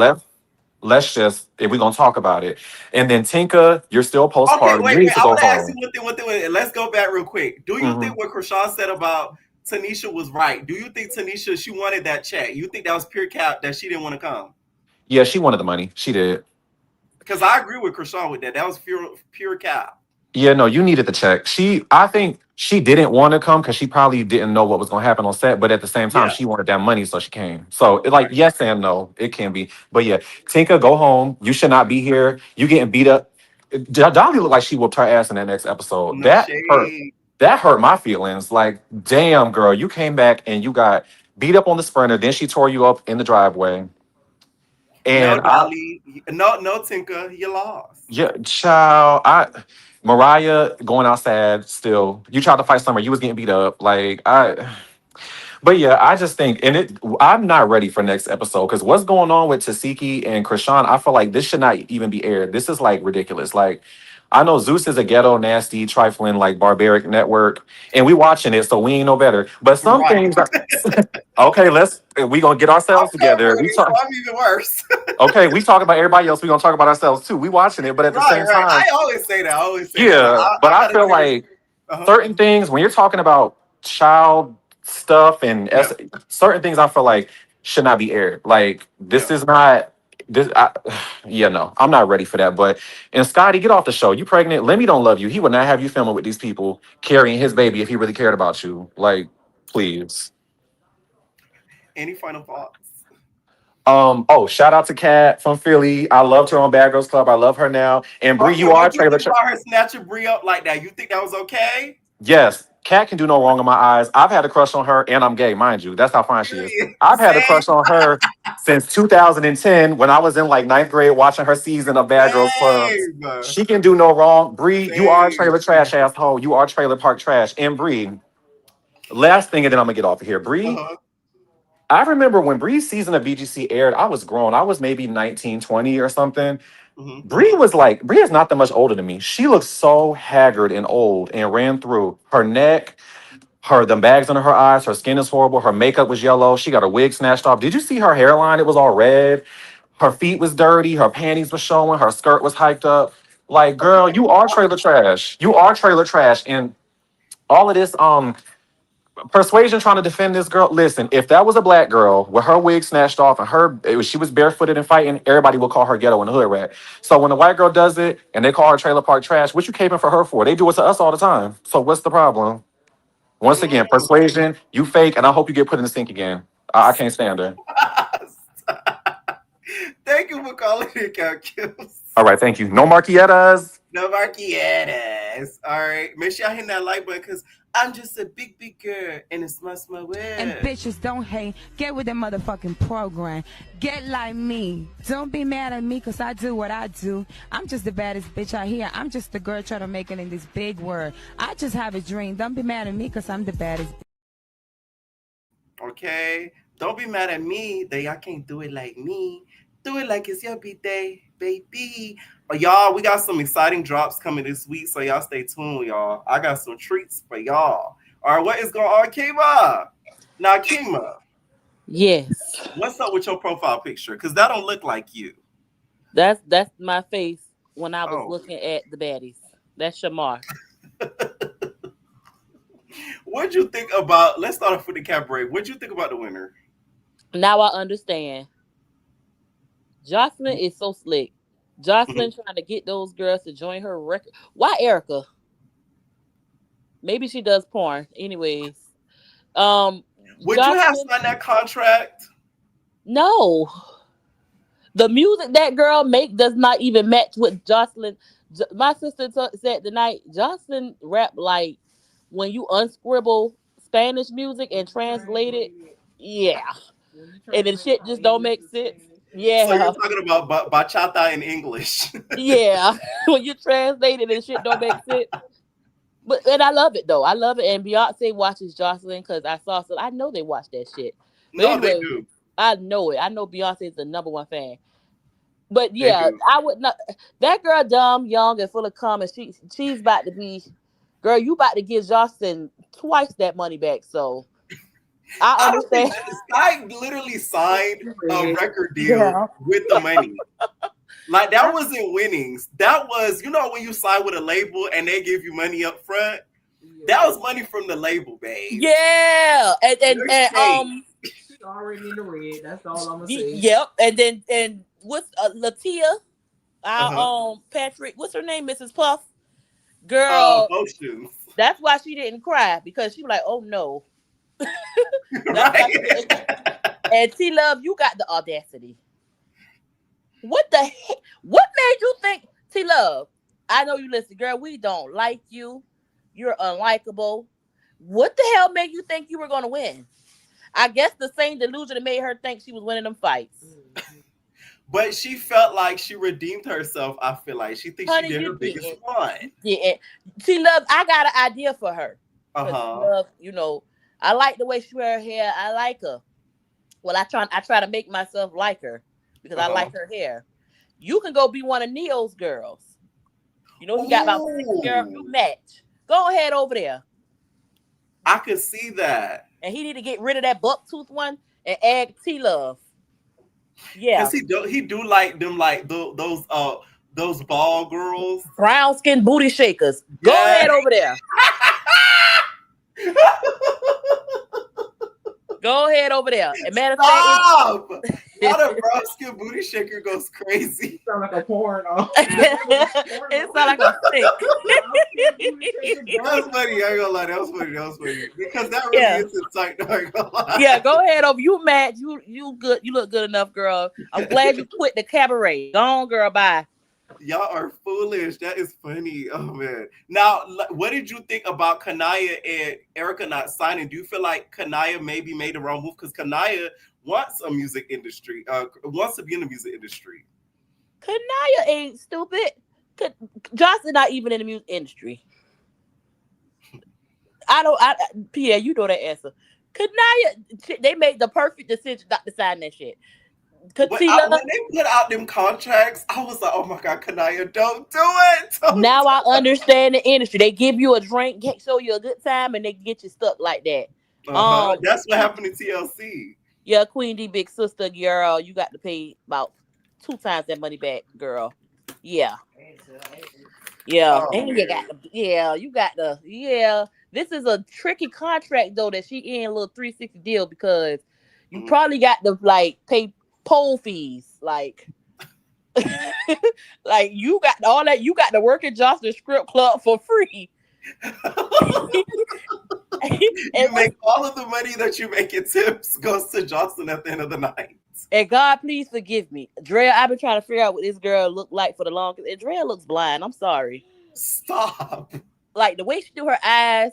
let's just if we're gonna talk about it. And then Tinka, you're still Okay, postpartum. You wait. need to I go want to ask you home. one thing. Let's go back real quick. Do you Mhm. think what Krishan said about Tanisha was right? Do you think Tanisha, she wanted that check? You think that was pure cap that she didn't want to come? Yeah, she wanted the money. She did. Because I agree with Krishan with that. That was pure cap. Yeah, no, you needed the check. I think she didn't want to come because she probably didn't know what was going to happen on set. But at the same time, Yeah. she wanted that money, so she came. So, like, Right. yes and no, it can be. But yeah, Tinka, go home. You should not be here. You getting beat up. Dolly looked like she whooped her ass in that next episode. No That hurt. shade. That hurt my feelings. Like, damn, girl, you came back and you got beat up on the sprinter. Then she tore you up in the driveway. No, And Dolly. No, Tinka. You lost. yeah, child. Mariah going outside still. You tried to fight Summer. You was getting beat up. But yeah, I just think, I'm not ready for next episode because what's going on with Tasiki and Krishan, I feel like this should not even be aired. This is like ridiculous. Like, I know Zeus is a ghetto, nasty, trifling, like barbaric network, and we watching it, so we ain't no better. But some Right. things, okay, we gonna get I'm ourselves together. covering it, so I'm even worse. Okay, we talk about everybody else. We gonna talk about ourselves too. We watching it, but at the Right, same right. time, I always say that. But yeah. But I I gotta feel give it. like Uh-huh. certain things when you're talking about child stuff and Yeah, certain things, I feel like should not be aired. Like this yeah. is not this. Yeah, no, I'm not ready for that. But and Scotty, get off the show. You pregnant? Lemmy don't love you. He would not have you filming with these people carrying his baby if he really cared about you. Like, please. Any final thoughts? Oh, shout out to Kat from Philly. I loved her on Bad Girls Club. I love her now. And Bree, Okay, you are what do you trailer. think about her snatching Brie up like that? You think that was okay? Yes, Kat can do no wrong in my eyes. I've had a crush on her, and I'm gay, mind you. That's how fine she is. Period. I've had a Same, crush on her since 2010 when I was in like ninth grade watching her season of Bad Girls Club. same, She can do no wrong. Bree, you are a same. trailer trash asshole. You are trailer park trash. And Bree, last thing, and then I'm gonna get off of here. Bree, Uh-huh. I remember when Bree's season of BGC aired, I was grown. I was maybe 19, 20 or something. Hmm. Bree is not that much older than me. She looks so haggard and old and ran through her neck, the bags under her eyes, her skin is horrible, her makeup was yellow, she got her wig snatched off. Did you see her hairline? It was all red. Her feet was dirty, her panties was showing, her skirt was hiked up. Like, girl, you are trailer trash. You are trailer trash. And all of this persuasion trying to defend this girl. Listen, if that was a black girl with her wig snatched off and she was barefooted and fighting, everybody would call her ghetto and hood rat. So when a white girl does it and they call her trailer park trash, what you caping for her for? They do it to us all the time. So what's the problem? Once again, persuasion, you fake, and I hope you get put in the sink again. I can't stand her. Thank you for calling it calculus. All right, thank you. No Marquietas. No Marquietas. All right. Make sure y'all hit that like button because I'm just a big girl in a small world. And bitches, don't hate. Get with the motherfucking program. Get like me. Don't be mad at me because I do what I do. I'm just the baddest bitch out here. I'm just the girl trying to make it in this big world. I just have a dream. Don't be mad at me because I'm the baddest. Okay? Don't be mad at me that y'all can't do it like me. Do it like it's your birthday, baby. Y'all, we got some exciting drops coming this week, so y'all stay tuned, y'all. I got some treats for y'all. All right, what is going on, Kima? Now, Kima, Yes, what's up with your profile picture? Because that don't look like you. that's my face when I was Oh. looking at the baddies. That's Shamar. What'd you think about, let's start off with the Cabaret. What'd you think about the winner? Now I understand. Joseline is so slick. Joseline trying to get those girls to join her record. Why Erica? Maybe she does porn. Anyways, Would you have Joseline, signed that contract? no. The music that girl make does not even match what Joseline. My sister said tonight, Joseline rap like when you unscribble Spanish music and translate it. Yeah, and the shit just don't make sense. So you're Yeah, talking about bachata in English. yeah. When you translate it and shit don't make sense. But and I love it though. I love it. And Beyonce watches Joseline because I saw so I know they watch that shit. But No, they anyway, do. I know it. I know Beyonce is the number one fan. But They yeah, do. I would not. That girl, dumb, young, and full of cum, and she's about to be, girl. You about to give Justin twice that money back. So I I don't think understand. Sky literally signed a record deal Yeah. with the money. Like that wasn't winnings. That was, you know, when you sign with a label and they give you money up front. That was money from the label, babe. Yeah, and You're safe. She's already in the red. That's all I'm gonna say. yep, and what's Latia? Uh-huh. Patrick, what's her name, Mrs. Puff? Girl, Potions. that's why she didn't cry because she was like, oh no. That's why she didn't. Right? And T Love, you got the audacity. What the heck? What made you think, T Love? I know you listen, girl. We don't like you. You're unlikable. What the hell made you think you were gonna win? I guess the same delusion that made her think she was winning them fights. But she felt like she redeemed herself. I feel like she thinks Honey, she did you her biggest didn't. one. Yeah. T Love, I got an idea for her. Uh-huh. Love, you know, I like the way she wear her hair. I like her. Well, I try to make myself like her because I like her hair. You can go be one of Neo's girls. You know, he got about 6 girls. You match. Go ahead over there. I could see that. And he need to get rid of that buck tooth one and add T Love. Yeah. Because he do like them, like those ball girls. Brown skin booty shakers. Go ahead over there. Go ahead over there. And matter of fact, not a brown skin booty shaker goes crazy. Sound like a porn. It sound like a stick. That was funny. I ain't gonna lie. That was funny. Because that really is tight. I ain't gonna lie. Yeah, go ahead over. You mad? You good? You look good enough, girl. I'm glad you quit the cabaret. Go on, girl. Bye. Y'all are foolish. That is funny. Oh man. Now, what did you think about Kanaya and Erica not signing? Do you feel like Kanaya maybe made the wrong move? Because Kanaya wants a music industry, wants to be in the music industry. Kanaya ain't stupid. Johnson not even in the music industry. Pierre, you know that answer. Kanaya, they made the perfect decision not to sign that shit. When they put out them contracts, I was like, oh my God, Kanaya, don't do it. Now I understand the industry. They give you a drink, show you a good time, and they get you stuck like that. That's what happened to TLC. Yeah, Queen D, big sister, girl, you got to pay about 2 times that money back, girl. Yeah. Yeah. Oh, and you got the This is a tricky contract though that she in a little 360 deal because you probably got to like pay poll fees, like like you got all that. You got to work at Johnson Script Club for free. You make all of the money that you make in tips goes to Johnson at the end of the night. And God, please forgive me, Drea. I've been trying to figure out what this girl looked like for the longest. And Drea looks blind. I'm sorry. Stop. Like the way she do her eyes,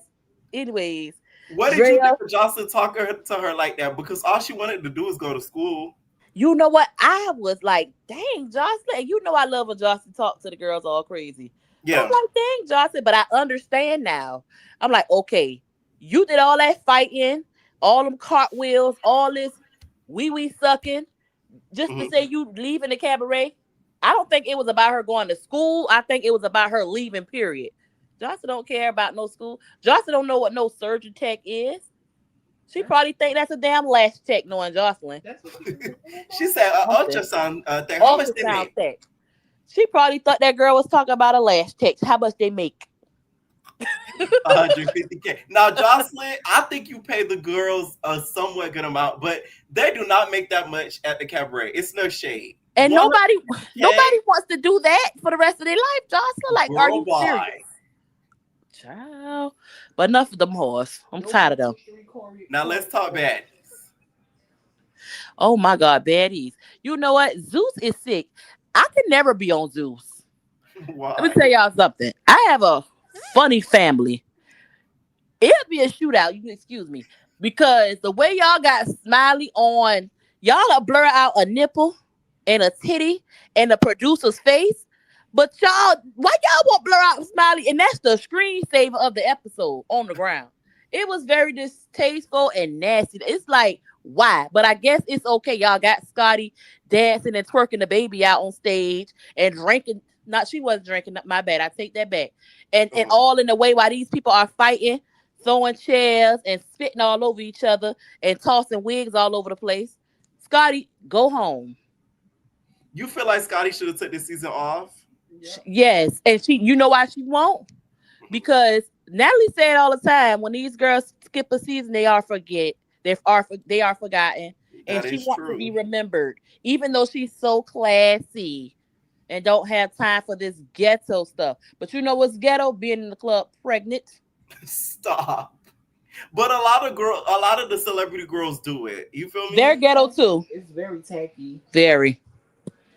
Anyways, What did you think of Joseline talking to her like that? Because all she wanted to do was go to school. You know what? I was like, dang, Joseline. You know I love when Joseline talk to the girls all crazy. Yeah. I'm like, dang, Joseline. But I understand now. I'm like, okay, you did all that fighting, all them cartwheels, all this wee sucking, just to say you leaving the cabaret. I don't think it was about her going to school. I think it was about her leaving, period. Joseline don't care about no school. Joseline don't know what no surgeon tech is. She probably think that's a damn lash tech, knowing Joseline. She said ultrasound thing. How much they make? Tech. She probably thought that girl was talking about a lash tech. How much they make? $150K. Now, Joseline, I think you pay the girls a somewhat good amount, but they do not make that much at the cabaret. It's no shade. And nobody wants to do that for the rest of their life, Joseline. Like, are you serious? Child. But enough of them whores. I'm tired of them. Now let's talk baddies. Oh my God, baddies. You know what? Zeus is sick. I can never be on Zeus. Why? Let me tell y'all something. I have a funny family. It'll be a shootout. You can excuse me. Because the way y'all got Smiley on, y'all will blur out a nipple and a titty and the producer's face. But y'all, why y'all won't blur out Smiley? And that's the screensaver of the episode on the ground. It was very distasteful and nasty. It's like, why? But I guess it's okay. Y'all got Scotty dancing and twerking the baby out on stage and drinking. Not, she wasn't drinking. My bad. I take that back. And all in the way while these people are fighting, throwing chairs and spitting all over each other and tossing wigs all over the place. Scotty, go home. You feel like Scotty should have took this season off? Yes, and you know why she won't? Because Natalie said all the time, when these girls skip a season, they are forgotten, and she wants to be remembered, even though she's so classy and don't have time for this ghetto stuff. But you know what's ghetto? Being in the club pregnant. Stop. But a lot of the celebrity girls do it. You feel me? They're ghetto too. It's very tacky. Very.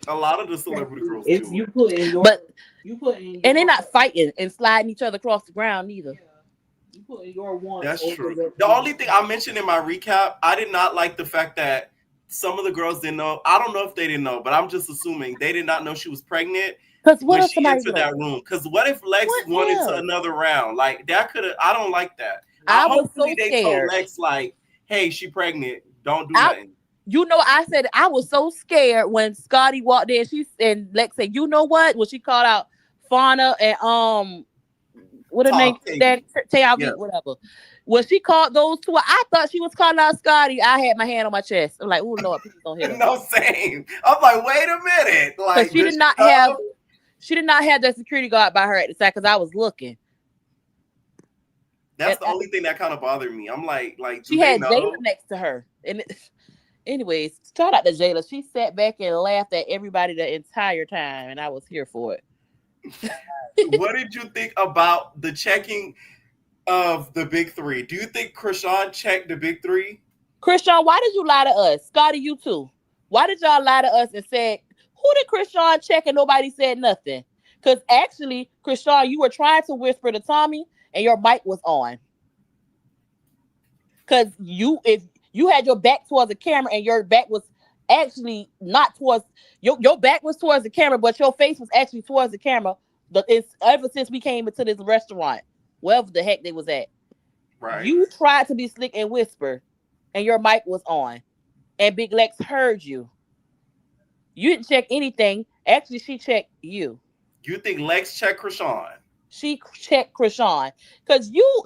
A lot of the celebrity girls do you it. put in your, and they're not fighting and sliding each other across the ground either. Yeah. You put in your one. That's true. The only thing I mentioned in my recap, I did not like the fact that some of the girls didn't know. I don't know if they didn't know, but I'm just assuming they did not know she was pregnant when she entered that room. Because what if Lex went into another round? Like that could have. I don't like that. Hopefully they told Lex like, "Hey, she pregnant. Don't do nothing." You know, I said I was so scared when Scotty walked in. And Lex said, "You know what?" When she called out Fauna and what her name? Tayavi, whatever. When she called those two, I thought she was calling out Scotty. I had my hand on my chest. I'm like, "Oh Lord, please don't hit her." No, same. I'm like, wait a minute. Like she did not have the security guard by her at the side because I was looking. That's the only thing that kind of bothered me. I'm like she had Jayla next to her, and anyways, shout out to Jayla. She sat back and laughed at everybody the entire time, and I was here for it. What did you think about the checking of the big three? Do you think Krishan checked the big three? Krishan, why did you lie to us? Scotty, you too. Why did y'all lie to us and said, who did Krishan check and nobody said nothing? Because actually, Krishan, you were trying to whisper to Tommy and your mic was on. Because if you had your back towards the camera and your back was actually not towards your back was towards the camera, but your face was actually towards the camera. It's ever since we came into this restaurant, wherever the heck they was at. Right. You tried to be slick and whisper, and your mic was on, and Big Lex heard you. You didn't check anything. Actually, she checked you. You think Lex checked Krishan? She checked Krishan because you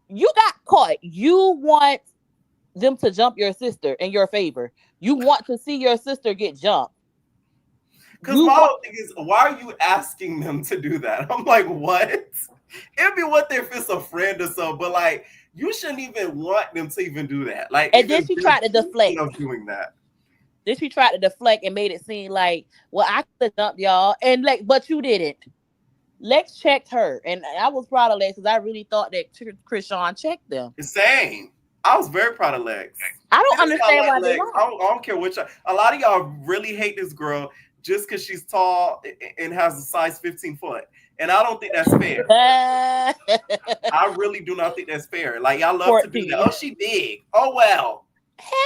got caught. You want them to jump your sister in your favor. You want to see your sister get jumped. Because my whole thing is, why are you asking them to do that? I'm like, what? It'd be one thing if it's a friend or so, but like, you shouldn't even want them to even do that. Like, and then she tried to deflect. Of doing that. Then she tried to deflect and made it seem like, well, I could have dumped y'all, and like, but you didn't. Lex checked her, and I was proud of Lex because I really thought that Krishan checked them. The same. I was very proud of Lex. I don't understand why they I don't care which. A lot of y'all really hate this girl just because she's tall and has a size 15 foot. And I don't think that's fair. I really do not think that's fair. Like, y'all love to do that. Oh, she big. Oh, well.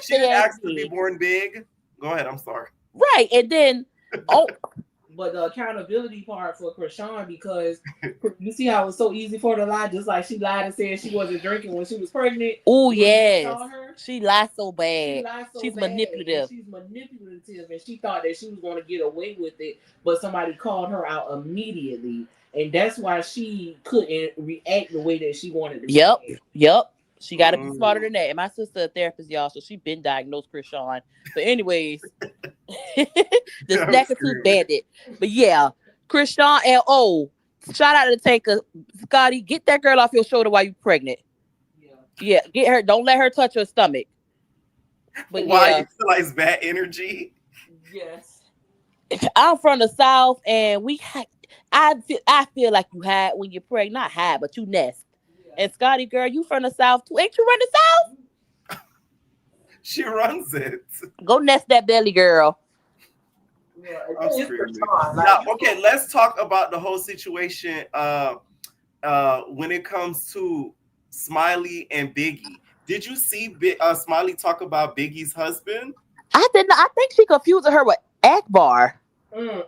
She didn't ask to be born big. Go ahead. I'm sorry. Right. And then, but the accountability part for Krishan, because you see how it was so easy for her to lie, just like she lied and said she wasn't drinking when she was pregnant. Oh, yes. She lied so bad. She's bad, manipulative. She's manipulative, and she thought that she was going to get away with it, but somebody called her out immediately. And that's why she couldn't react the way that she wanted to. Yep. She got to be smarter than that. And my sister a therapist, y'all, so she been diagnosed Krishan. But anyways, the snacker tooth bandit. But yeah, Krishan L.O. Shout out to Tanker. Scotty, get that girl off your shoulder while you pregnant. Yeah, get her. Don't let her touch your stomach. But why you feel like it's bad energy? Yes. I'm from the South, and I feel like you hide when you're pregnant. Not hide, but you nest. And Scotty, girl, you from the South too. Ain't you run the South? She runs it. Go nest that belly, girl. Yeah, okay, let's talk about the whole situation when it comes to Smiley and Biggie. Did you see Smiley talk about Biggie's husband? I did not. I think she confused her with Akbar. That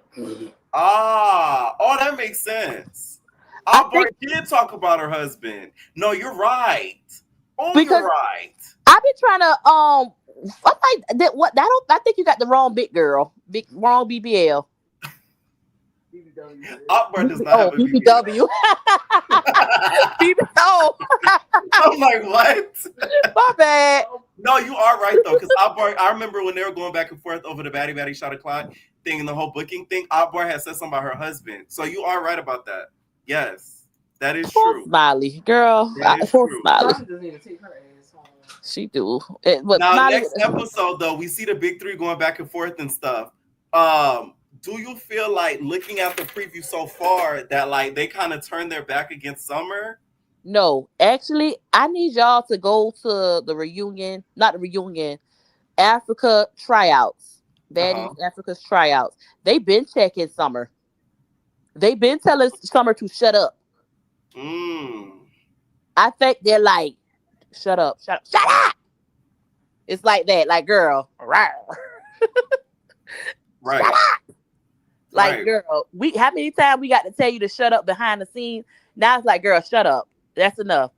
makes sense. Akbar did talk about her husband. No, you're right. You're right. I've been trying to I'm like that. What? I think you got the wrong big girl. Wrong BBL. Akbar does not have a BBW. BBW. I'm like, what? My bad. No, you are right though, because Akbar. I remember when they were going back and forth over the Baddy Shot O'Clock thing and the whole booking thing. Akbar had said something about her husband, so you are right about that. Yes, that is true. Smiley, girl. Smiley. She do. Now, next episode though, we see the big three going back and forth and stuff. Do you feel like, looking at the preview so far, that like they kind of turned their back against Summer? No, actually, I need y'all to go to the reunion, not the reunion, Africa tryouts. Baddies Africa's tryouts. They've been checking Summer. They've been telling Summer to shut up. I think they're like, shut up. It's like that, like, girl. Right. Shut up. Like, girl, how many times we got to tell you to shut up behind the scenes? Now it's like, girl, shut up. That's enough.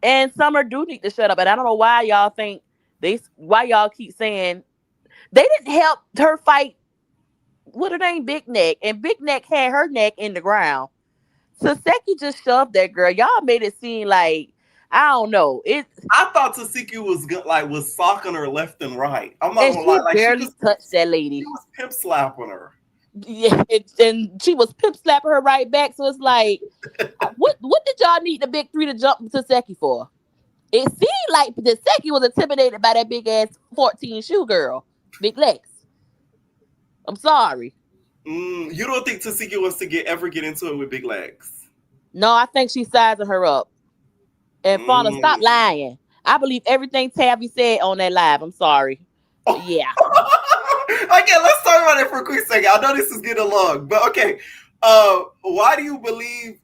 And Summer do need to shut up. And I don't know why y'all why y'all keep saying they didn't help her fight. What her name? Big Neck. And Big Neck had her neck in the ground. Taseki just shoved that girl. Y'all made it seem like, I don't know. I thought Taseki was socking her left and right. I'm not gonna lie. Like, barely touched that lady. She was pimp slapping her. Yeah, and she was pimp slapping her right back. So it's like, what did y'all need the big three to jump Taseki for? It seemed like Taseki was intimidated by that big ass 14 shoe girl, big legs. I'm sorry. You don't think Taseki wants to ever get into it with big legs? No, I think she's sizing her up. And Fauna, stop lying. I believe everything Tabby said on that live. I'm sorry. Yeah. Okay, let's talk about it for a quick second. I know this is getting long, but okay. Why do you believe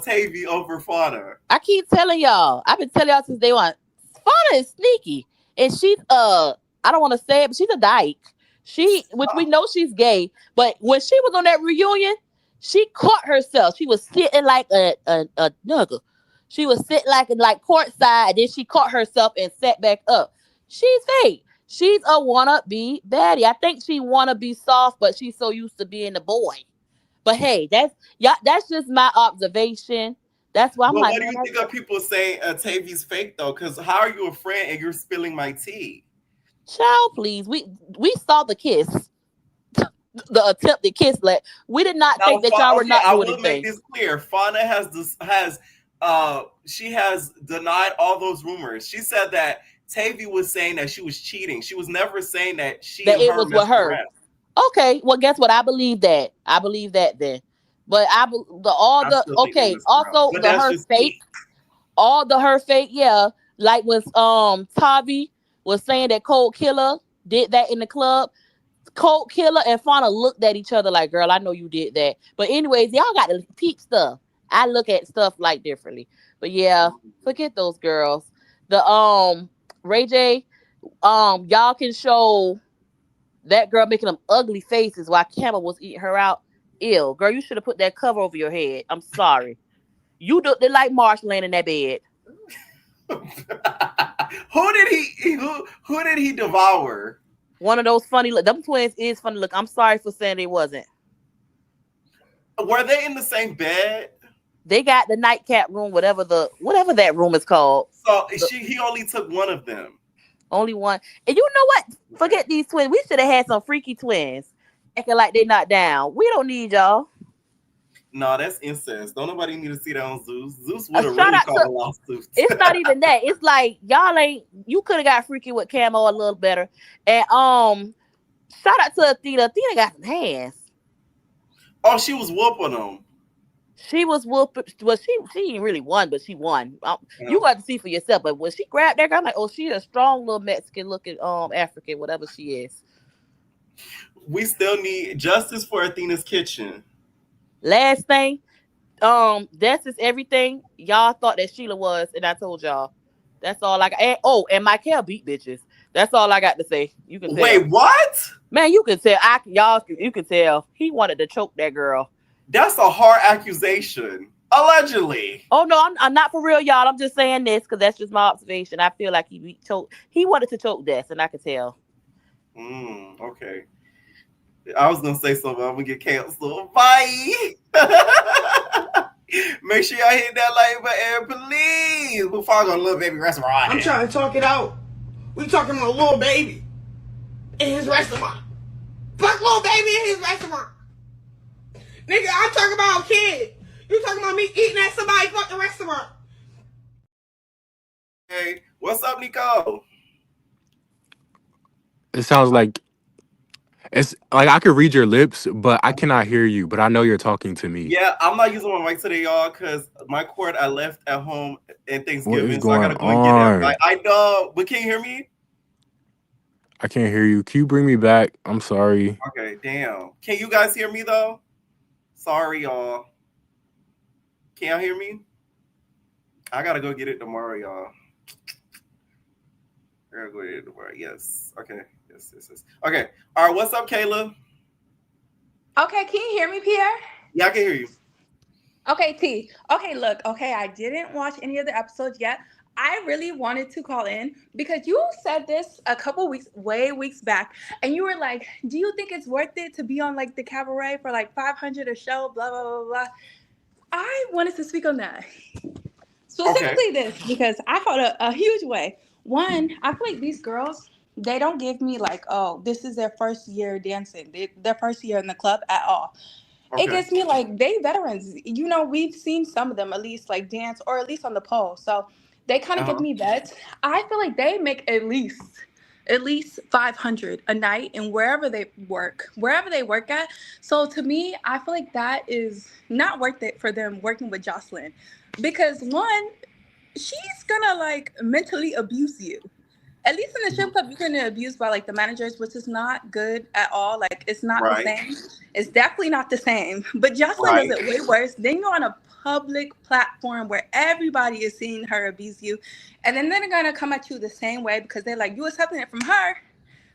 Tavy over Fauna? I keep telling y'all. I've been telling y'all since day one. Fauna is sneaky. And she's I don't want to say it, but she's a dyke. Which we know she's gay, but when she was on that reunion, she caught herself. She was sitting like a nugget. She was sitting like courtside, and then she caught herself and sat back up. She's fake. She's a wannabe baddie. I think she wanna be soft, but she's so used to being a boy. But hey, that's just my observation. That's why I'm like. What do you think of people saying Tavy's fake though? Because how are you a friend and you're spilling my tea? Child, please. We saw the kiss. The attempted kiss. We did not think that y'all were not doing anything. I will make this clear. Fauna has denied all those rumors. She said that Tavy was saying that she was cheating. She was never saying that it was with her. Okay, well, guess what? I believe that. I believe that then. But all the her fake, yeah. Like when Tavi was saying that Cold Killer did that in the club. Cold Killer and Fauna looked at each other like, girl, I know you did that. But anyways, y'all got to peep stuff. I look at stuff like differently. But yeah, forget those girls. The Ray J, y'all can show that girl making them ugly faces while Camel was eating her out. Ew, girl, you should have put that cover over your head. I'm sorry. You looked like Marsh laying in that bed. Who did he devour? One of those funny look. Them twins is funny look. I'm sorry for saying they wasn't. Were they in the same bed? They got the nightcap room, whatever that room is called. So he only took one of them. Only one. And you know what? Forget these twins. We should have had some freaky twins acting like they not down. We don't need y'all. No, that's incest. Don't nobody need to see that on Zeus. Zeus would have really called a lawsuit. It's not even that. It's like y'all ain't. You could have got freaky with Camo a little better. And shout out to Athena. Athena got some hands. Oh, she was whooping them. She was whooping. Well, she didn't really won, but she won. You got to see for yourself. But when she grabbed that girl, I'm like, oh, she's a strong little Mexican looking African, whatever she is. We still need justice for Athena's kitchen. Last thing, that's just everything. Y'all thought that Sheila was, and I told y'all. That's all I got. And Michael beat bitches. That's all I got to say. You can tell. Wait, what? Man, you can tell. You can tell. He wanted to choke that girl. That's a hard accusation. Allegedly. Oh no, I'm not for real, y'all. I'm just saying this because that's just my observation. I feel like he wanted to choke Des, and I could tell. Okay. I was gonna say something. I'm gonna get canceled. Bye. Make sure y'all hit that like button, please. Before I go to Little Baby restaurant. I'm trying to talk it out. We talking about Little Baby in his restaurant. Fuck Little Baby in his restaurant. Nigga, I'm talking about a kid. You talking about me eating at somebody's fucking restaurant. Hey, what's up, Nico? It sounds like it's like I could read your lips, but I cannot hear you. But I know you're talking to me. Yeah, I'm not using my mic today, y'all, because my cord I left at home at Thanksgiving, What is so I gotta go and get it. Like, I know, but can you hear me? I can't hear you. Can you bring me back? I'm sorry. Okay, damn. Can you guys hear me though? Sorry, y'all. Can y'all hear me? I gotta go get it tomorrow, y'all. I gotta go get it tomorrow. Yes. Okay. Yes. Okay. All right. What's up, Kayla? Okay, can you hear me, Pierre? Yeah, I can hear you. Okay, T. Okay, look. Okay, I didn't watch any of the episodes yet. I really wanted to call in because you said this a couple weeks back, and you were like, "Do you think it's worth it to be on like the Cabaret for like 500 a show?" Blah blah blah blah. I wanted to speak on that specifically this because I felt a huge way. One, I feel like these girls, they don't give me like, oh, this is their first year dancing, their first year in the club at all. It gives me like they veterans. You know, we've seen some of them at least like dance or at least on the pole. So they kind of give me vets. I feel like they make at least 500 a night and wherever they work at. So to me, I feel like that is not worth it for them working with Joseline because one, she's gonna like mentally abuse you. At least in the strip club, you're gonna abused by like the managers, which is not good at all. Like it's not the same. It's definitely not the same. But Joseline does it way worse. Then you're on a public platform where everybody is seeing her abuse you, and then they're gonna come at you the same way because they're like, you accepting it from her,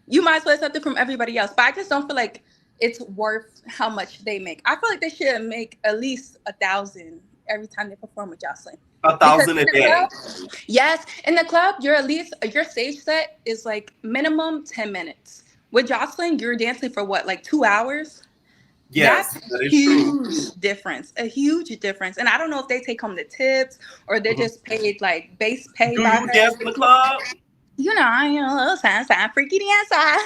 you might as well accept it from everybody else. But I just don't feel like it's worth how much they make. I feel like they should make at least 1,000 every time they perform with Joseline. 1,000 a day. Club, yes, in the club, your stage set is like minimum 10 minutes. With Joseline, you're dancing for what, like 2 hours? Yes, that's that is huge difference. A huge difference. And I don't know if they take home the tips or they're just paid like base pay. Do you dance in the club? You know, I am a little sign, freaky dancer.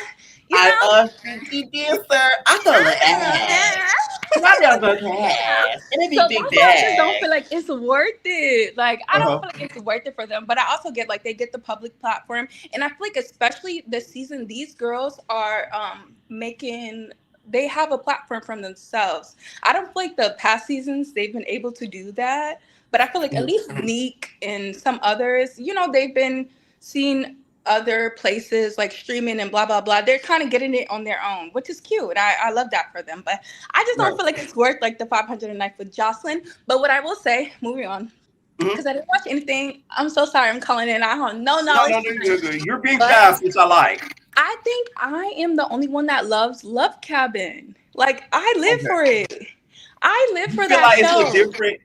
You know? I'm a freaky dancer. I go to ass. I never ass. And it be big dance. I just don't feel like it's worth it. Like, I don't feel like it's worth it for them. But I also get like they get the public platform. And I feel like especially this season, these girls are they have a platform from themselves. I don't feel like the past seasons they've been able to do that. But I feel like at least Neek and some others, you know, they've been seen other places like streaming and blah blah blah. They're kind of getting it on their own, which is cute. I love that for them. But I just don't Right. feel like it's worth like the 500 a night with Joseline. But what I will say, moving on, because I didn't watch anything. I'm so sorry. I'm calling in. I have no No, knowledge. you're good. You're being But fast, which I like. I think I am the only one that loves Love Cabin. Like I live for Okay. it. I live You for feel that like it's a show. different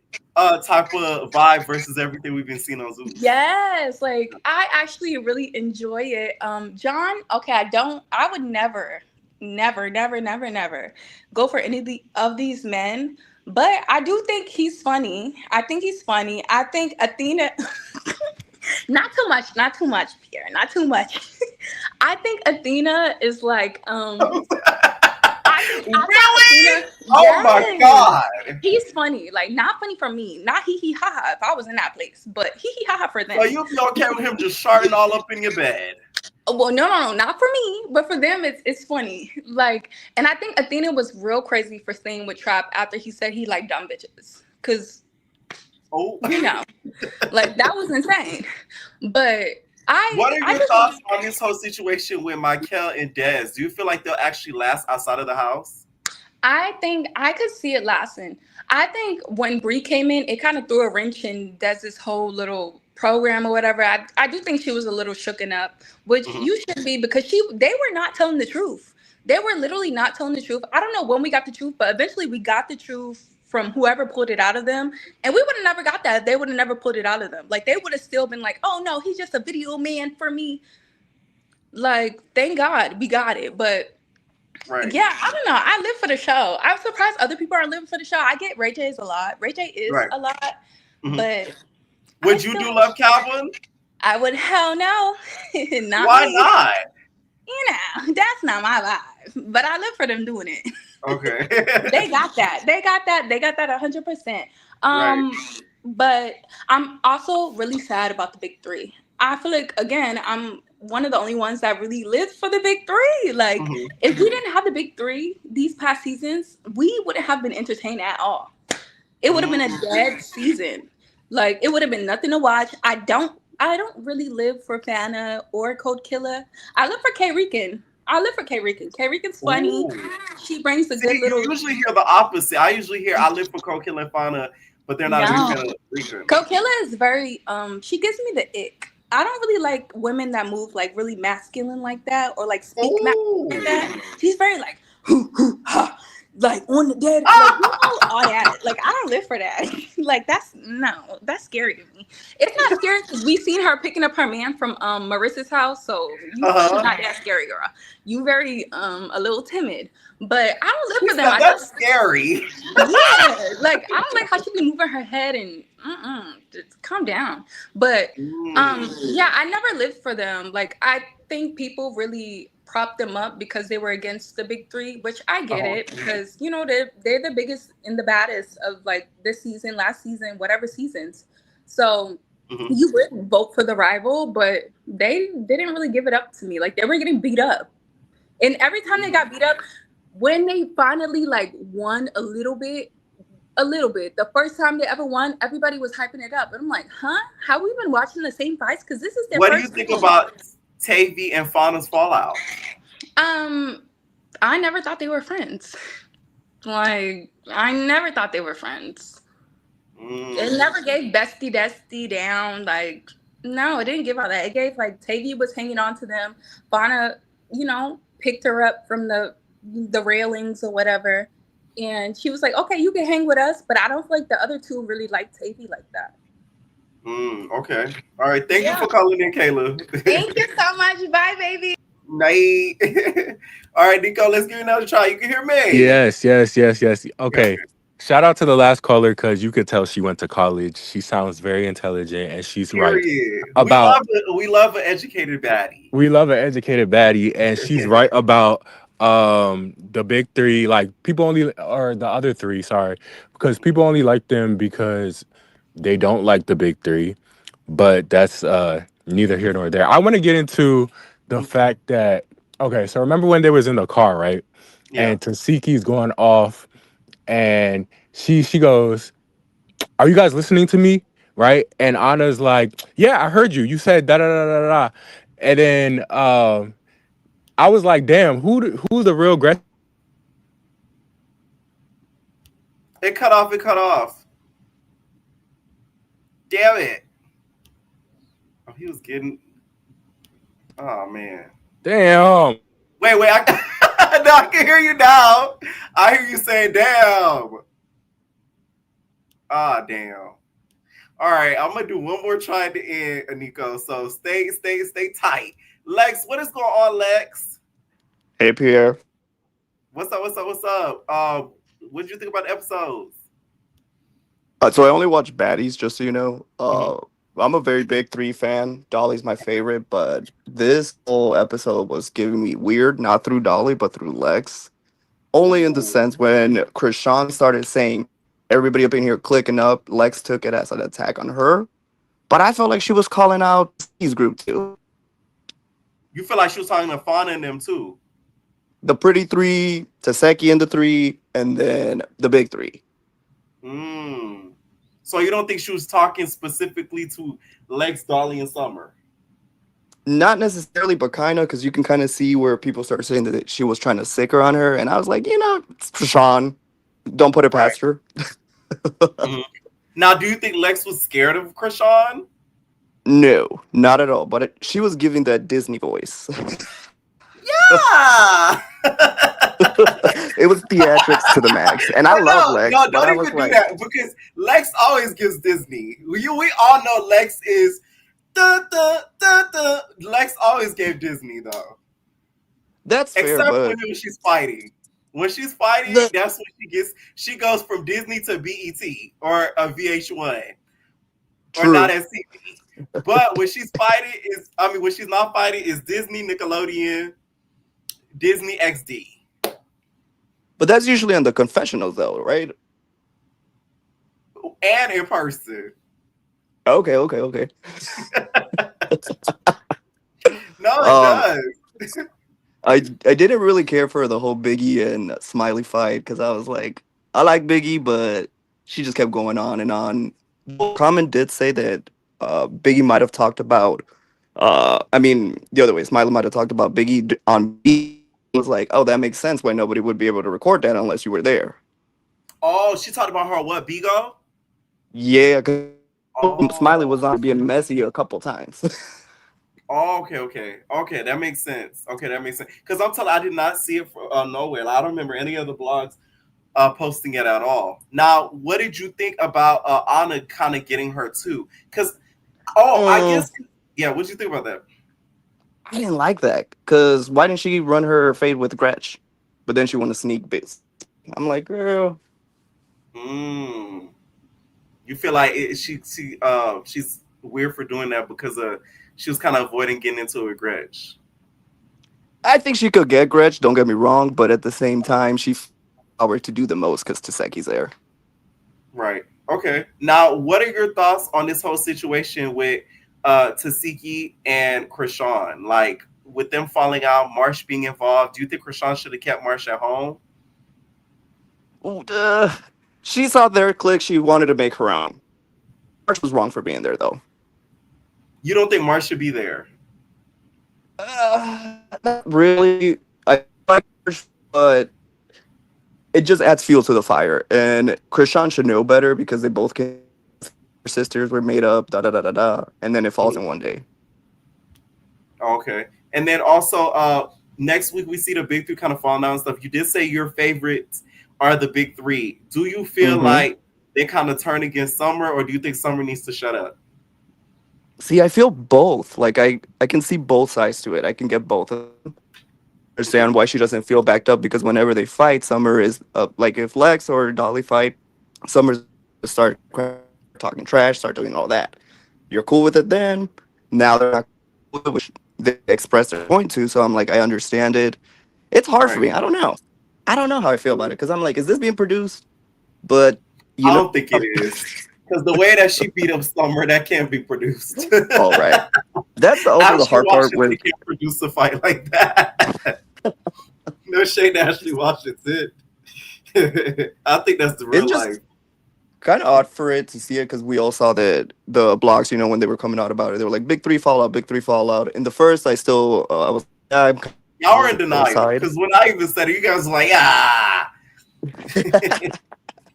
type of vibe versus everything we've been seeing on Zoom. Yes, like I actually really enjoy it. John, okay, I would never, never, never, never, never go for any of these men, but I do think he's funny. I think he's funny. I think Athena, not too much, not too much, Pierre, not too much. I think Athena is like, Really? Athena, Oh my yes. God. He's funny, like not funny for me, not hee hee ha ha if I was in that place, but hee hee ha ha for them. So you'll be okay with him just sharting all up in your bed? Well, no, not for me, but for them, it's funny. Like, and I think Athena was real crazy for staying with Trap after he said he liked dumb bitches, cause like that was insane. But What are I your just thoughts on this whole situation with Michael and Dez? Do you feel like they'll actually last outside of the house? I think I could see it lasting. I think when Brie came in, it kind of threw a wrench in Dez's whole little program or whatever. I do think she was a little shooken up, which you should be because they were not telling the truth. They were literally not telling the truth. I don't know when we got the truth, but eventually we got the truth from whoever pulled it out of them. And we would have never got that if they would have never pulled it out of them. Like they would have still been like, oh no, he's just a video man for me. Like, thank God we got it. But right. Yeah, I don't know. I live for the show. I'm surprised other people are living for the show. I get Ray J's a lot. Ray J is a lot, but would you do Love Calvin? I would. Hell no. Not Why me. not? You know, that's not my vibe. But I live for them doing it. Okay. They got that. They got that 100%. But I'm also really sad about the big three. I feel like again, I'm one of the only ones that really lived for the big three. Like, if we didn't have the big three these past seasons, we wouldn't have been entertained at all. It would have been a dead season. Like, it would have been nothing to watch. I don't really live for Fana or Code Killer. I live for K Rican. I live for K Rican. K Rican's funny. Ooh. She brings a good little. You usually hear the opposite. I usually hear I live for Code Killer and Fana, but they're not a big fan of Rican. Code Killer is very she gives me the ick. I don't really like women that move like really masculine like that or like speak masculine like that. She's very like hoo hoo ha, like on the dead, like all that. Like I don't live for that. Like that's scary to me. It's not scary because we seen her picking up her man from Marissa's house, so she's not that scary, girl. You very a little timid. But I don't live for them. That's scary. Yeah, like I don't like how she be moving her head and just calm down. But yeah, I never lived for them. Like I think people really propped them up because they were against the big three, which I get it because you know they're the biggest and the baddest of like this season, last season, whatever seasons. So you would vote for the rival, but they didn't really give it up to me. Like they were getting beat up, and every time they got beat up. When they finally like won a little bit, the first time they ever won, everybody was hyping it up. And I'm like, huh? Have we been watching the same fights? Because this is their What first do you think about Tavy and Fauna's fallout? I never thought they were friends. Like, I never thought they were friends. It never gave bestie destie down. Like, no, it didn't give all that. It gave like Tavy was hanging on to them. Fauna, you know, picked her up from the railings or whatever, and she was like, okay, you can hang with us, but I don't feel like the other two really like Tavy like that. Okay, all right, thank you for calling in, Kayla. Thank you so much. Bye, baby. Night. All right, Nico, let's give it another try. You can hear me? Yes. Okay. Shout out to the last caller because you could tell she went to college. She sounds very intelligent and she's right about. We love an educated baddie. We love an educated baddie, and she's right about the big three. Like people only, or the other three, sorry, because people only like them because they don't like the big three. But that's neither here nor there. I want to get into the fact that so remember when they was in the car, right? Yeah. And Tasiki's going off. And she goes, are you guys listening to me? Right? And Anna's like, yeah, I heard you. You said da da da da da. And then I was like, damn, who's the real aggressor? It cut off. It cut off. Damn it. Oh, he was getting. Oh man. Damn. Wait. No, I can hear you now. I hear you saying, "Damn." Ah, damn. All right, I'm gonna do one more try at the end, Nico. So stay tight. Lex, what is going on, Lex? Hey Pierre. What's up? What did you think about the episodes? So I only watch Baddies, just so you know. Mhm. I'm a very big 3 fan. Dolly's my favorite, but this whole episode was giving me weird, not through Dolly, but through Lex. Only in the Ooh. sense when Krishan started saying everybody up in here clicking up, Lex took it as an attack on her. But I felt like she was calling out his group too. You feel like she was talking to Fauna and them too? The pretty 3, Taseki and the 3, and then the big 3. So you don't think she was talking specifically to Lex, Dolly, and Summer? Not necessarily, but kind of, because you can kind of see where people start saying that she was trying to sick her on her, and I was like, it's Krishan. Don't put it Right. past her. Mhm. Now, do you think Lex was scared of Krishan? No, not at all. But she was giving that Disney voice. Yeah. It was theatrics to the max, and I love Lex. No, but I don't was even do like, that because Lex always gives Disney. We all know Lex is. Lex always gave Disney though. That's fair, Except but when she's fighting. When she's fighting, that's when she gets. She goes from Disney to BET or a VH1 or not SCB. But when she's fighting when she's not fighting, is Disney, Nickelodeon, Disney XD. But that's usually on the confessionals, though, right? And in person. Okay. No, it does. I didn't really care for the whole Biggie and Smiley fight because I was like, I like Biggie, but she just kept going on and on. Common did say that Biggie might have talked about, the other way, Smiley might have talked about Biggie on B. Was like, oh, that makes sense why nobody would be able to record that unless you were there. Oh, she talked about her what, Bigo? Yeah, because Smiley was on being messy a couple times. Oh, okay. That makes sense. Because I did not see it nowhere. I don't remember any of the blogs posting it at all. Now, what did you think about Anna kind of getting her too? Because, I guess, yeah. What did you think about that? I didn't like that because why didn't she run her fade with Gretch? But then she won a sneak bits. I'm like, girl. You feel like she's weird for doing that because she was kind of avoiding getting into it with Gretch. I think she could get Gretch, don't get me wrong, but at the same time, she power to do the most because Taseki's there. Right. Okay. Now, what are your thoughts on this whole situation with Taseki and Krishan? Like, with them falling out, Marsh being involved, do you think Krishan should have kept Marsh at home? She saw their click. She wanted to make her own. Marsh was wrong for being there, though. You don't think Marsh should be there? Not really. I like Marsh, but it just adds fuel to the fire. And Krishan should know better because they both came. Sisters were made up, and then it falls in one day. Okay. And then also, next week we see the big 3 kind of fall down and stuff. You did say your favorites are the big 3. Do you feel like they kind of turn against Summer, or do you think Summer needs to shut up? See, I feel both. Like I can see both sides to it. I can get both of them. Understand why she doesn't feel backed up because whenever they fight, Summer is like if Lex or Dolly fight, Summer's start talking trash, start doing all that. You're cool with it then. Now they're not cool, which they express their point to. So I'm like, I understand it. It's hard for me. I don't know how I feel about it because I'm like, is this being produced? But I don't think it is. Because the way that she beat up Summer, that can't be produced. All right. That's also the hard part where they can't produce a fight like that. No shade to Ashley Washington. I think that's the real life. kind of odd for it to see it because we all saw the blogs, you know, when they were coming out about it. They were like, big three fallout, big three fallout. In the first, I was, yeah, I'm kind Y'all were of in on their denial side. because when I even said it, you guys were like, ah.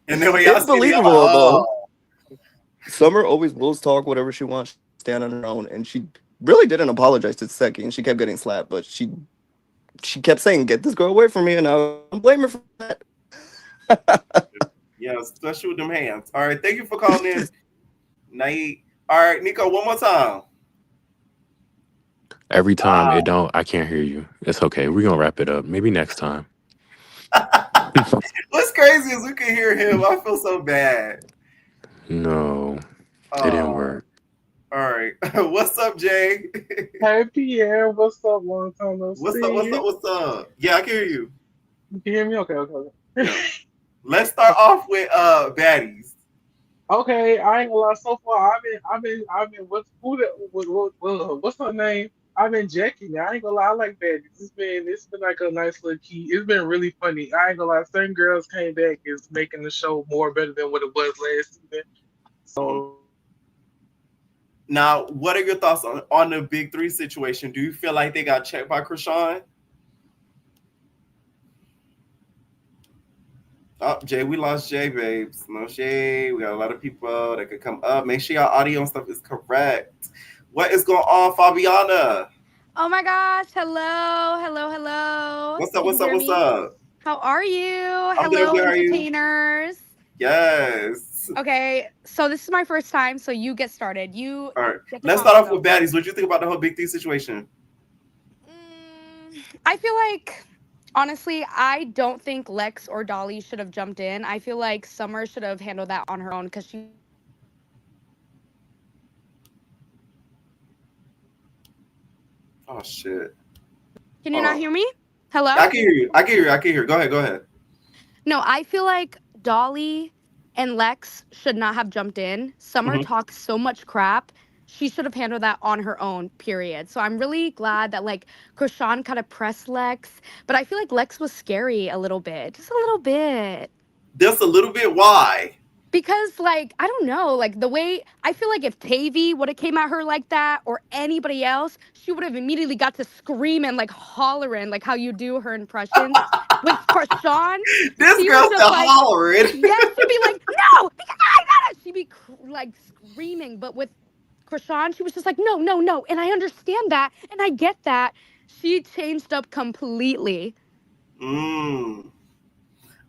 And then when y'all It's said it, I'm like, believable though. oh. Summer always will talk whatever she wants, stand on her own, and she really didn't apologize to Seki, and she kept getting slapped, but she kept saying, "Get this girl away from me," and I don't blame her for that. Yeah, especially with them hands. All right, thank you for calling in, Naeed. All right, Nico, one more time. Every time it don't, I can't hear you. It's okay. We're gonna wrap it up. Maybe next time. What's crazy is we can hear him. I feel so bad. No, it didn't work. All right. What's up, Jay? Hey Pierre, what's up? Long time no What's see. up? What's up? What's up? Yeah, I can hear you. You can hear me? Okay. Yeah. Let's start off with Baddies. Okay, I ain't gonna lie. So far, I've been. What's her name? I've been jacking it. I ain't gonna lie. I like Baddies. It's been like a nice little key. It's been really funny. I ain't gonna lie. Certain Girls Came Back is making the show more better than what it was last season. So. Now, what are your thoughts on the big three situation? Do you feel like they got checked by Krishan? Oh, Jay, we lost Jay, babes. No shade. We got a lot of people that could come up. Make sure your audio and stuff is correct. What is going on, Fabiana? Oh my gosh. Hello. What's up? Can What's you up? hear What's me? up? How are you? I'm doing Hello, good. How are you? entertainers. Yes. Okay, so this is my first time, so you get started. All right. Get to Let's talk, start off so. with Baddies. What do you think about the whole big three situation? I feel like, honestly, I don't think Lex or Dolly should have jumped in. I feel like Summer should have handled that on her own because she. Oh, shit. Can you not hear me? Hello? I can hear you. I can hear you. Go ahead. No, I feel like Dolly and Lex should not have jumped in. Summer talks so much crap. She should have handled that on her own, period. So I'm really glad that, like, Krishan kind of pressed Lex. But I feel like Lex was scary a little bit. Just a little bit. Just a little bit? Why? Because, like, I don't know, like, the way, I feel like if Tavy would have came at her like that or anybody else, she would have immediately got to screaming, like, hollering, like how you do her impressions. With Krishan, this girl's still like, hollering. Yeah, she'd be like, no, because I got it. She'd be, like, screaming. But with Krishan, she was just like, no. And I understand that, and I get that. She changed up completely.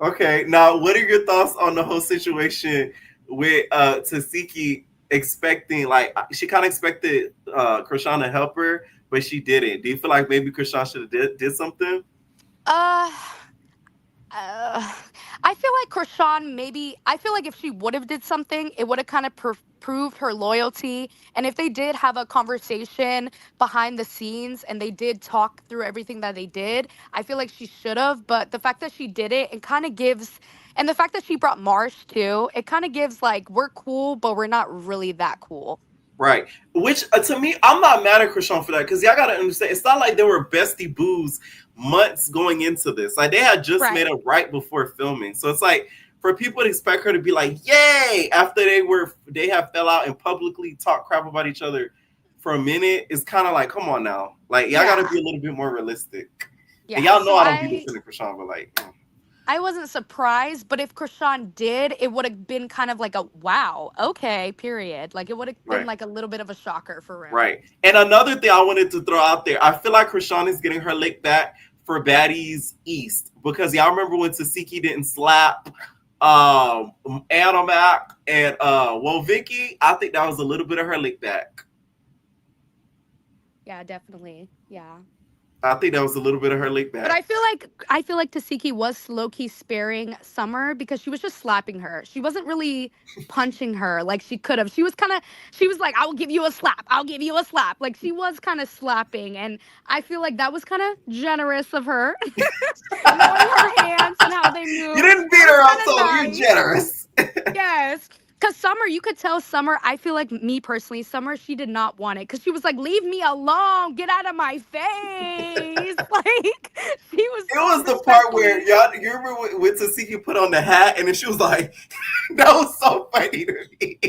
Okay, now what are your thoughts on the whole situation with Tasiki expecting, like, she kind of expected Krishan to help her, but she didn't. Do you feel like maybe Krishan should have did something? I feel like Krishan I feel like if she would have did something, it would have kind of proved her loyalty. And if they did have a conversation behind the scenes and they did talk through everything that they did, I feel like she should have. But the fact that she did it kind of gives, and the fact that she brought Marsh too, it kind of gives like, we're cool, but we're not really that cool. Right. Which, to me, I'm not mad at Krishan for that, because y'all got to understand, it's not like they were bestie boos months going into this. Like, they had just made up right before filming. So it's like, for people to expect her to be like, yay, after they have fell out and publicly talk crap about each other for a minute, it's kind of like, come on now. Like, y'all got to be a little bit more realistic. Yeah, and y'all know I don't be defending Krishan, but like... I wasn't surprised, but if Krishan did, it would have been kind of like a wow, okay, period. Like, it would have been like a little bit of a shocker for real. Right. And another thing I wanted to throw out there, I feel like Krishan is getting her lick back for Baddies East, because y'all remember when Tasiki didn't slap Anamak and Vicky? I think that was a little bit of her lick back. Yeah, definitely. Yeah. I think that was a little bit of her lick back. But I feel like Tasiki was low-key sparing Summer because she was just slapping her. She wasn't really punching her like she could have. She was like, I will give you a slap. I'll give you a slap. Like, she was kind of slapping. And I feel like that was kind of generous of her. Knowing her hands and how they move. You didn't beat her up, so you're generous. Yes. Because Summer, you could tell Summer, I feel like me personally, Summer, she did not want it. Because she was like, leave me alone. Get out of my face. Like, she was... It was the part where, you remember when Tasiki put on the hat and then she was like... That was so funny to me.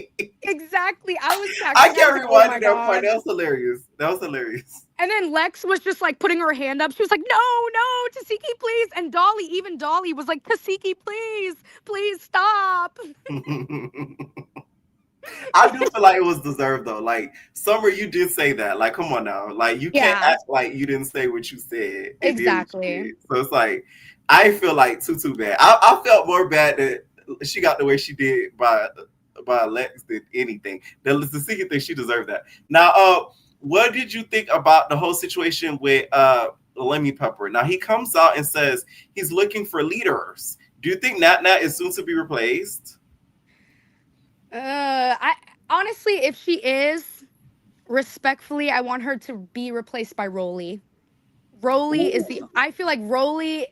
Exactly. I was I cracking up kept like, oh my rewinding that part. God. That was hilarious. That was hilarious. And then Lex was just like putting her hand up. She was like, no, no, Tasiki, please. And Dolly, even Dolly was like, Tasiki, please, please stop. I do feel like it was deserved though. Like Summer, you did say that. Like, come on now. Like you can't Yeah, act like you didn't say what you said and did what you exactly. did. So it's like I feel like too bad. I felt more bad that she got the way she did by Lex than anything. The secret thing, she deserved that. Now, what did you think about the whole situation with Lemmy Pepper? Now he comes out and says he's looking for leaders. Do you think Nat Nat is soon to be replaced? I honestly, if she is, respectfully, I want her to be replaced by Rolly. Rolly is the, Ooh. I feel like Rolly,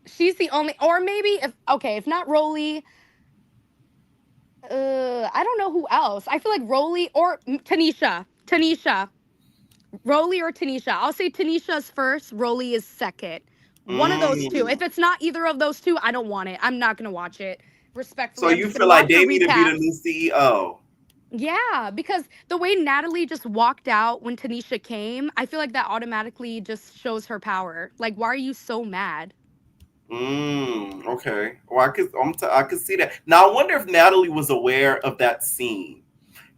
she's the only, or maybe if, okay, if not Rolly, I don't know who else. I feel like Rolly or Tanisha. Tanisha. Rolly or Tanisha. I'll say Tanisha's first, Rolly is second. One of those two. Mm. If it's not either of those two, I don't want it. I'm not going to watch it. So Respectfully, I'm you just going to feel like watch the they need to be the recaps. new CEO? Yeah, because the way Natalie just walked out when Tanisha came, I feel like that automatically just shows her power. Like, why are you so mad? Okay. Well, I could see that. Now I wonder if Natalie was aware of that scene,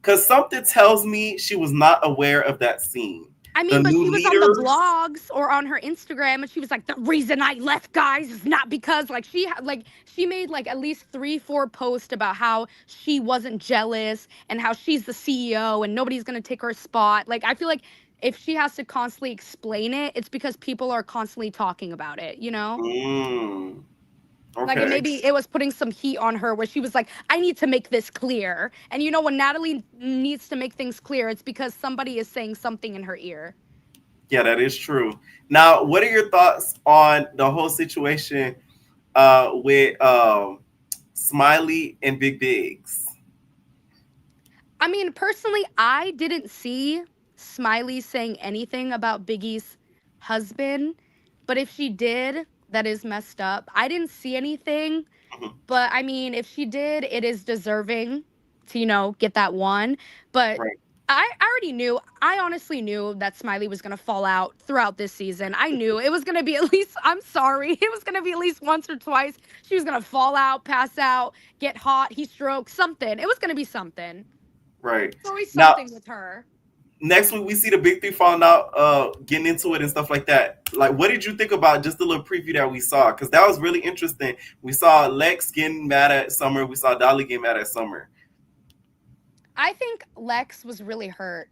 because something tells me she was not aware of that scene. I The mean, but new she was on the leaders. blogs or on her Instagram, and she was like, "The reason I left, guys, is not because like she made like at least 3, 4 posts about how she wasn't jealous and how she's the CEO and nobody's gonna take her spot." Like, I feel like if she has to constantly explain it, it's because people are constantly talking about it. You know? Mm, Like, and okay. maybe it was putting some heat on her where she was like, I need to make this clear. And you know, when Natalie needs to make things clear, it's because somebody is saying something in her ear. Yeah, that is true. Now, what are your thoughts on the whole situation with Smiley and Big Bigs? I mean, personally, I didn't see Smiley saying anything about Biggie's husband, but if she did, that is messed up. I didn't see anything, Mhm. but I mean, if she did, it is deserving to, get that one. But Right. I already knew, I honestly knew that Smiley was going to fall out throughout this season. I knew it was going to be at least, I'm sorry, it was going to be at least once or twice. She was going to fall out, pass out, get hot, heat stroke, something. It was going to be something. Right. It's always Now, something with her. next week we see the big three falling out, getting into it and stuff like that. Like, what did you think about just the little preview that we saw? Because that was really interesting. We saw Lex getting mad at Summer. We saw Dolly getting mad at Summer. I think Lex was really hurt.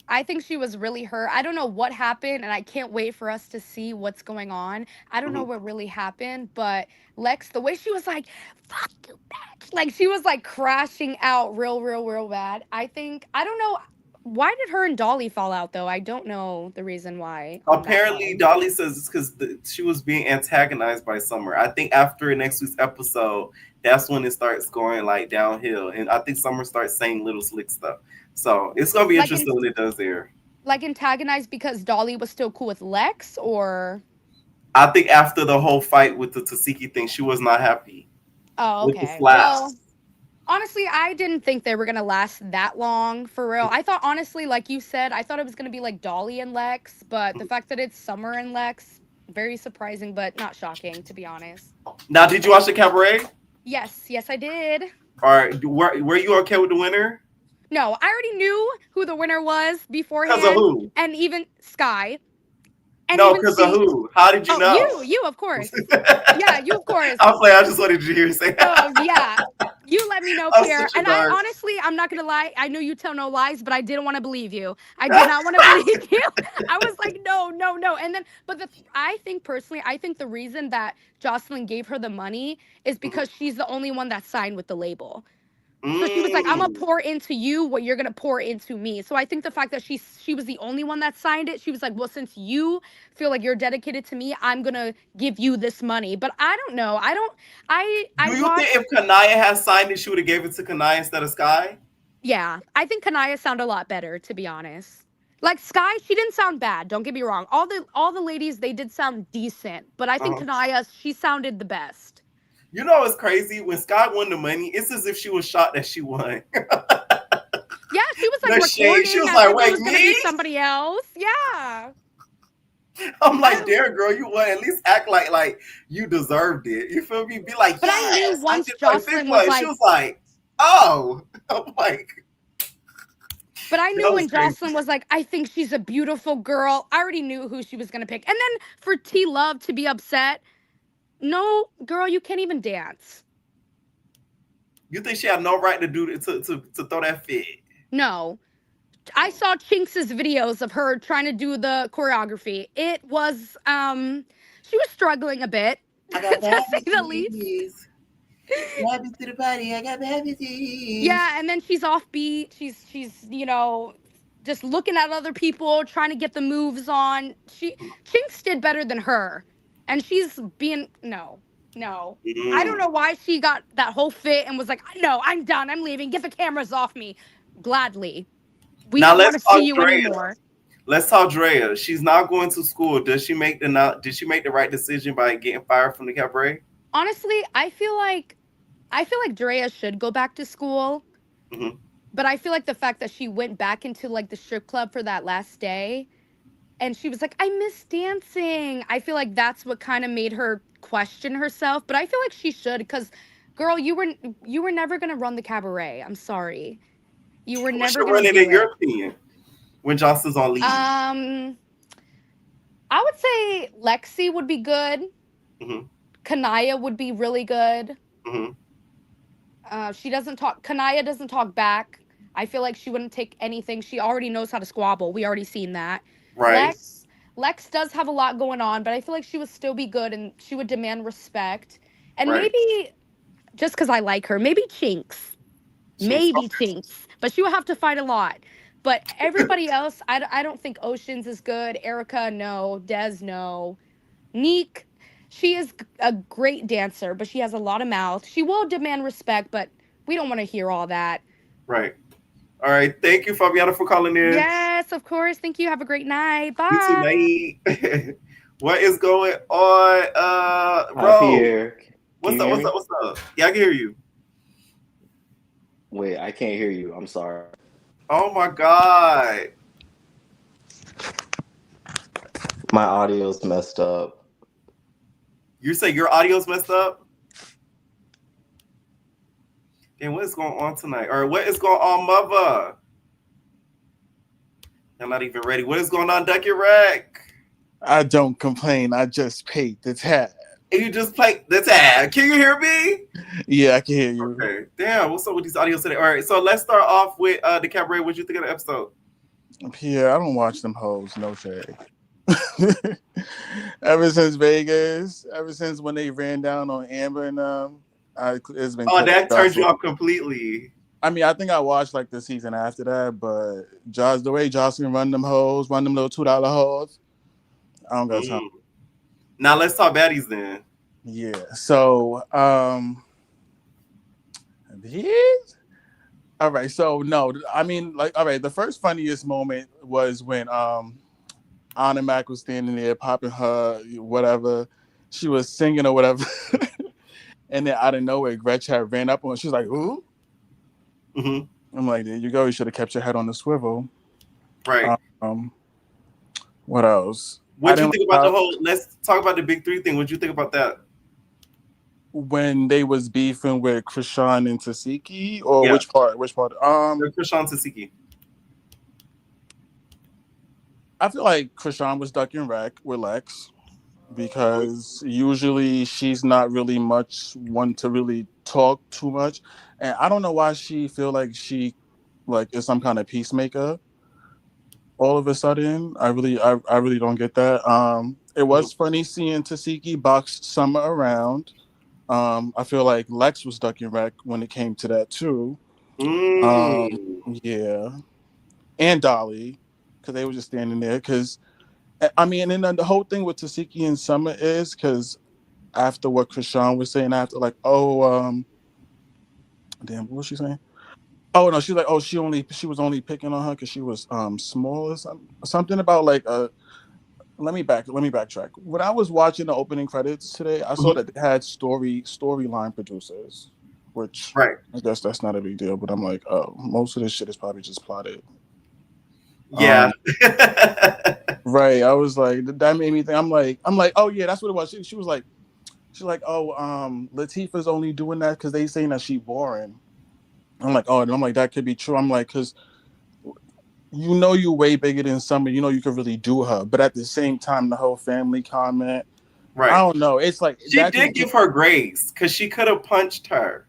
I think she was really hurt. I don't know what happened, and I can't wait for us to see what's going on. I don't know Mhm. what really happened, but Lex, the way she was like, fuck you, bitch. Like, she was like crashing out real bad. I don't know. Why did her and Dolly fall out, though? I don't know the reason why on that Apparently, one. Dolly says it's because she was being antagonized by Summer. I think after next week's episode, that's when it starts going like downhill, and I think Summer starts saying little slick stuff. So it's gonna be Like, in, interesting when it does there. like antagonized because Dolly was still cool with Lex, or? I think after the whole fight with the Tasiki thing, she was not happy Oh, with the okay. Well, slaps. honestly, I didn't think they were gonna last that long for real. I thought honestly, like you said, I thought it was gonna be like Dolly and Lex, but the fact that it's Summer and Lex, very surprising, but not shocking to be honest. Now, did you watch the cabaret? Yes, yes, I did. Or were you okay with the winner? No, I already knew who the winner was Because of beforehand, who? and even Sky, and No, even because of she. who? How did you Oh, know? you, of course. Yeah, you, of course. I'm playing. I just wanted you to hear you say Oh, that. yeah. You let me know, I'm Pierre. such a And I dark. honestly, I'm not gonna lie. I know you tell no lies, but I didn't want to believe you. I did not want to believe you. I was like, no, no, no. And then, but I think personally, I think the reason that Joseline gave her the money is because she's the only one that signed with the label. So she was like, I'm gonna Mm, pour into you what you're gonna pour into me. So I think the fact that she was the only one that signed it, she was like, well, since you feel like you're dedicated to me, I'm gonna give you this money. But I don't know. I don't. I do you think watched. if Kanaya had signed it, she would have gave it to Kanaya instead of Sky? Yeah, I think Kanaya sounded a lot better, to be honest. Like Sky, she didn't sound bad. Don't get me wrong. All the ladies, they did sound decent, but I think Uh-huh. Kanaya, she sounded the best. You know it's crazy? When Sky won the money, it's as if she was shocked that she won. Yeah, she was like No shade. She recording was as like, if it wait, was gonna be me? somebody else. Yeah. I'm like, damn, girl, you won. At least act like you deserved it. You feel me? Be like, But I knew yes, I once did my big Joseline was one. She like, was like, oh. I'm like, but I that knew was when crazy. Joseline was like, I think she's a beautiful girl. I already knew who she was gonna pick. And then for T Love to be upset, no, girl, you can't even dance. You think she had no right to do to throw that fit? No. I saw Chinx's videos of her trying to do the choreography. It was she was struggling a bit, I got to bad say the least. disease. Happy to the body. I got bad disease. Yeah, and then she's offbeat. She's just looking at other people, trying to get the moves on. Chinx did better than her, and she's being no. I don't know why she got that whole fit and was like, no, I'm done. I'm leaving. Get the cameras off me. Gladly. We Now don't want let's to see talk you Drea. anymore. Let's talk Drea. She's not going to school. Did she make the right decision by getting fired from the cabaret? Honestly, I feel like Drea should go back to school, Mm-hmm. but I feel like the fact that she went back into like the strip club for that last day and she was like, I miss dancing. I feel like that's what kind of made her question herself. But I feel like she should, because girl, you were never gonna run the cabaret. I'm sorry. You were Who never should gonna run it do in it. your opinion when Jocelyn's on leave? I would say Lexi would be good. Mm-hmm. Kanaya would be really good. Mm-hmm. She doesn't talk. Kanaya doesn't talk back. I feel like she wouldn't take anything. She already knows how to squabble. We already seen that. Right. Lex does have a lot going on, but I feel like she would still be good and she would demand respect. And Right. maybe just because I like her, maybe Chinks. Jinx. Maybe Chinks. But she would have to fight a lot. But everybody else, I don't think Oceans is good. Erica, no. Des, no. Neek, she is a great dancer, but she has a lot of mouth. She will demand respect, but we don't want to hear all that. Right. All right. Thank you, Fabiana, for calling in. Yes, of course. Thank you. Have a great night. You too, Bye. mate. What is going on? Hi, Rose. Pierre. Can What's you up? hear What's me? up? What's up? Yeah, I can hear you. Wait, I can't hear you. I'm sorry. Oh my God. My audio's messed up. You say your audio's messed up? And what is going on tonight? Or what is going on, mother? I'm not even ready. What is going on, Ducky Rack? I don't complain. I just paid the tab. And you just play the tag. Can you hear me? Yeah, I can hear you. Okay. Damn, what's up with these audios today? All right, so let's start off with the Cabaret. What you think of the episode? Yeah, I don't watch them hoes. No shade. Ever since Vegas, ever since when they ran down on Amber and it's been. Oh, that turned you Jocelyn. off completely. I mean, I think I watched like the season after that, but the way Jocelyn run them hoes, run them little $2 hoes, I don't got time. Now let's talk baddies then. Yeah. So, these. All right. So no, I mean, like, all right. The first funniest moment was when Anna Mac was standing there popping her whatever, she was singing or whatever, and then out of nowhere, Gretchen ran up on her. She was like, "Ooh." Mm-hmm. I'm like, there you go. You should have kept your head on the swivel. Right. What else? What do you think about the whole? Let's talk about the big three thing. What do you think about that? When they was beefing with Krishan and Tasiki, or which part? Which part? Krishan Tasiki. I feel like Krishan was ducking wreck with Lex because usually she's not really much one to really talk too much, and I don't know why she feel like she is some kind of peacemaker. All of a sudden, I really don't get that. It was funny seeing Tasiki box Summer around. I feel like Lex was ducking wreck when it came to that too. Yeah, and Dolly, because they were just standing there. Because I mean, and then the whole thing with Tasiki and Summer is because after what Krishan was saying, after like, damn, what was she saying? Oh no, she's like, oh, she was only picking on her because she was small or something about like let me backtrack. When I was watching the opening credits today, I saw Mhm. that they had storyline producers, which Right. I guess that's not a big deal. But I'm like, oh, most of this shit is probably just plotted. Yeah. Right. I was like, that made me think. I'm like, oh yeah, that's what it was. She was like, oh, Latifah's only doing that because they saying that she boring. I'm like, oh, and I'm like, that could be true. I'm like, because you way bigger than Summer. You know you could really do her, but at the same time, the whole family comment. I Right. don't know. It's like She that did just give her grace because she could have punched her.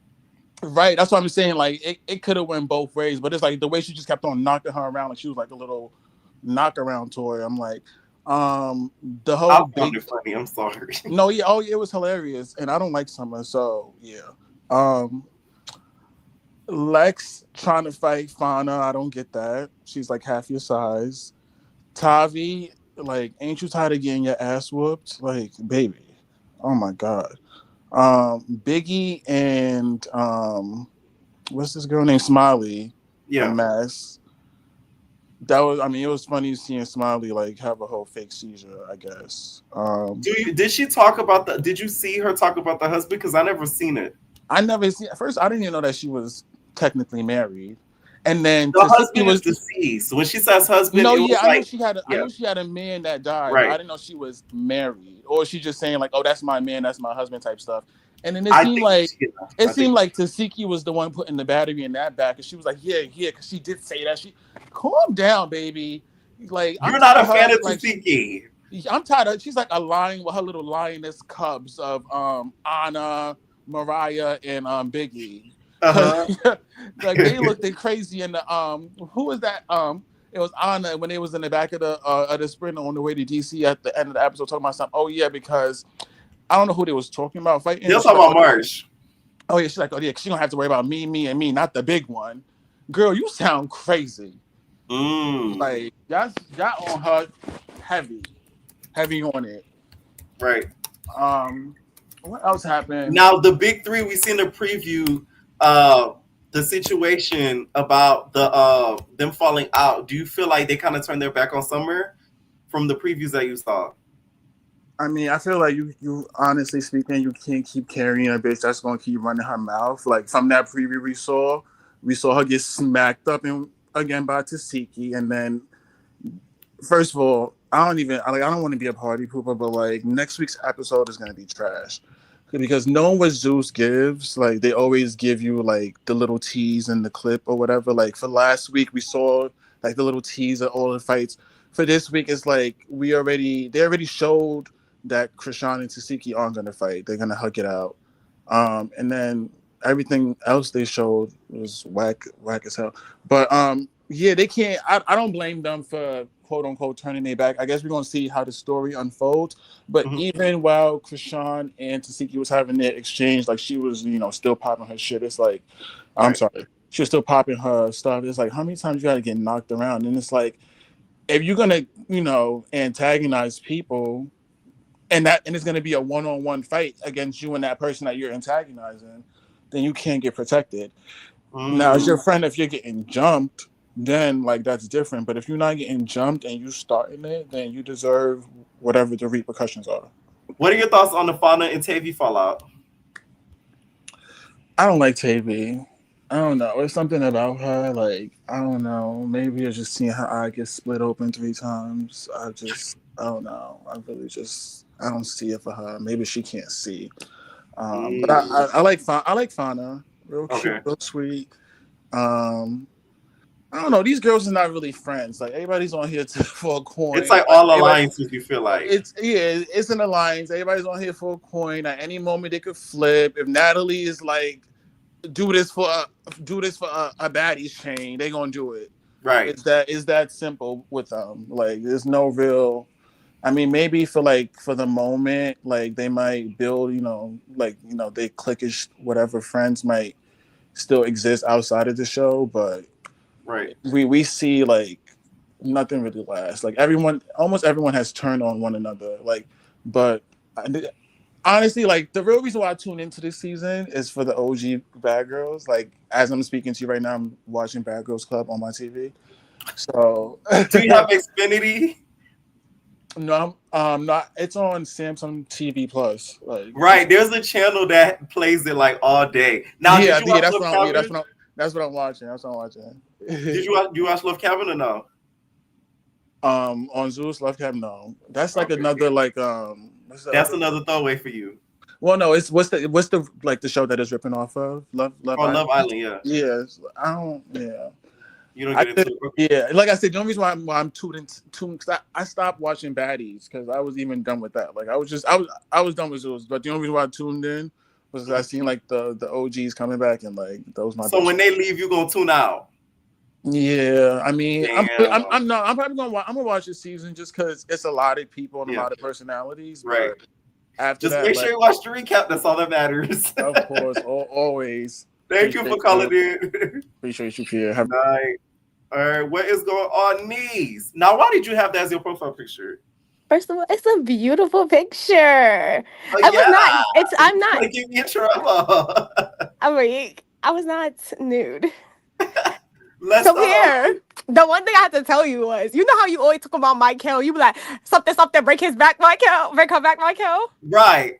right. That's what I'm saying. Like it could have went both ways, but it's like the way she just kept on knocking her around, like she was like a little knock around toy. I'm like, the I whole found big it funny. I'm sorry. no, yeah, oh yeah, it was hilarious, and I don't like Summer, so yeah. Um, Lex trying to fight Fauna, I don't get that. She's like half your size. Tavi, like, ain't you tired of getting your ass whooped? Like, baby, oh my god. Biggie and what's this girl named Smiley, a Yeah. mess. That was, I mean, it was funny seeing Smiley like have a whole fake seizure, I guess. Did she talk about the? Did you see her talk about the husband? Because I never seen it. I never seen at first. I didn't even know that she was technically married, and then The Tasiki husband is was deceased. When she says husband, no, it yeah, was I knew like, she had. I yeah, knew she had a man that died, but I right. didn't know she was married, or she just saying like, "Oh, that's my man, that's my husband" type stuff. And then I think, yeah, it I think, seemed like Tasiki was the one putting the battery in that back, and she was like, "Yeah, yeah," because she did say that. She calm down, baby. Like I'm you're not tired a of her fan of acting like Tasiki. I'm tired of. She's like aligning with her little lioness cubs of Anna, Mariah, and Biggie, Uh because huh. like they looked crazy in the who was that it was Anna when they was in the back of the sprint on the way to DC at the end of the episode talking about something. Oh yeah, because I don't know who they was talking about fighting. They'll And she's talk like, about Marsh. oh yeah, she's like, oh yeah, 'cause she don't have to worry about me, and me, not the big one. Girl, you sound crazy. Mm, Like y'all on her heavy, heavy on it. right. What else happened? Now the big three we seen the preview. Uh, the situation about them falling out. Do you feel like they kind of turned their back on Summer from the previews that you saw? I mean, I feel like you honestly speaking, you can't keep carrying a bitch that's gonna keep running her mouth. Like from that preview we saw her get smacked up again by Tasiki, and then first of all, I don't want to be a party pooper, but like next week's episode is gonna be trash. Because knowing what Zeus gives, like they always give you like the little tease in the clip or whatever. Like for last week we saw like the little tease of all the fights. For this week it's like they already showed that Krishan and Tasiki aren't gonna fight. They're gonna hug it out. And then everything else they showed was whack as hell. But yeah, they can't. I don't blame them for quote unquote turning their back. I guess we're gonna see how the story unfolds. But Mhm. even while Krishan and Tasiki was having their exchange, like she was, still popping her shit. It's like, I'm Right. sorry, she was still popping her stuff. It's like, how many times you gotta get knocked around? And it's like, if you're gonna, antagonize people, and it's gonna be a one-on-one fight against you and that person that you're antagonizing, then you can't get protected. Now, as Mm. your friend, if you're getting jumped, then like that's different. But if you're not getting jumped and you starting it, then you deserve whatever the repercussions are. What are your thoughts on the Fauna and Tavy fallout? I don't like Tavy. I don't know. It's something about her. Like I don't know. Maybe it's just seeing her eye get split open 3 times. I don't know. I don't see it for her. Maybe she can't see. But Mm. I like Fauna. Real cute, Okay. real sweet. Um, I don't know. These girls are not really friends. Like everybody's on here for a It's coin. like Like all everybody, alliances. You feel like it's an alliance. Everybody's on here for a coin. At any moment they could flip. If Natalie is like, do this for a Baddies chain, they gonna do it. right, It's that simple with them. Like there's no real. I mean, maybe for the moment, like they might build, they cliquish whatever friends might still exist outside of the show, but right. we see like nothing really lasts. Like almost everyone has turned on one another. Like, but honestly, like the real reason why I tune into this season is for the OG Bad Girls. Like, as I'm speaking to you right now, I'm watching Bad Girls Club on my TV. So Do you have Xfinity? No, not. It's on Samsung TV Plus. Like, Right. There's a channel that plays it like all day. Now, did yeah, you yeah. watch That's Love what I'm. Yeah, Cabin? that's what I'm watching. That's what I'm watching. Did you watch Love Cabin or no? On Zeus Love Cab. No, that's like Okay. another like What's the That's other? another throwaway for you. Well, no, it's what's the like the show that is ripping off of Love Oh, Island. Love Island, yeah. Yeah, I don't. Yeah. You don't I get into did, it. yeah, like I said, the only reason why I'm tuned because I stopped watching Baddies because I was even done with that. Like I was done with Zeus, but the only reason why I tuned in was 'cause I seen like the OGs coming back and like those my So best. when they leave, you gonna tune out. Yeah, I mean, Damn. I'm not. I'm probably I'm gonna watch this season just because it's a lot of people and a Yeah. lot of personalities. Right. But after Just that, make like, sure you watch the recap. That's all that matters. of course, always. Thank you for calling in. Appreciate you, Pierre. Have Night. All right, what is going on, knees? Now, why did you have that as your profile picture? First of all, it's a beautiful picture. Oh, I was yeah. not. It's. I'm Trying not. to get me in trouble. I'm like. I was not nude. Let's So start off. here, the one thing I had to tell you was, you know how you always talk about Michael. You be like something, something, break his back, Michael, break her back, Michael. Right.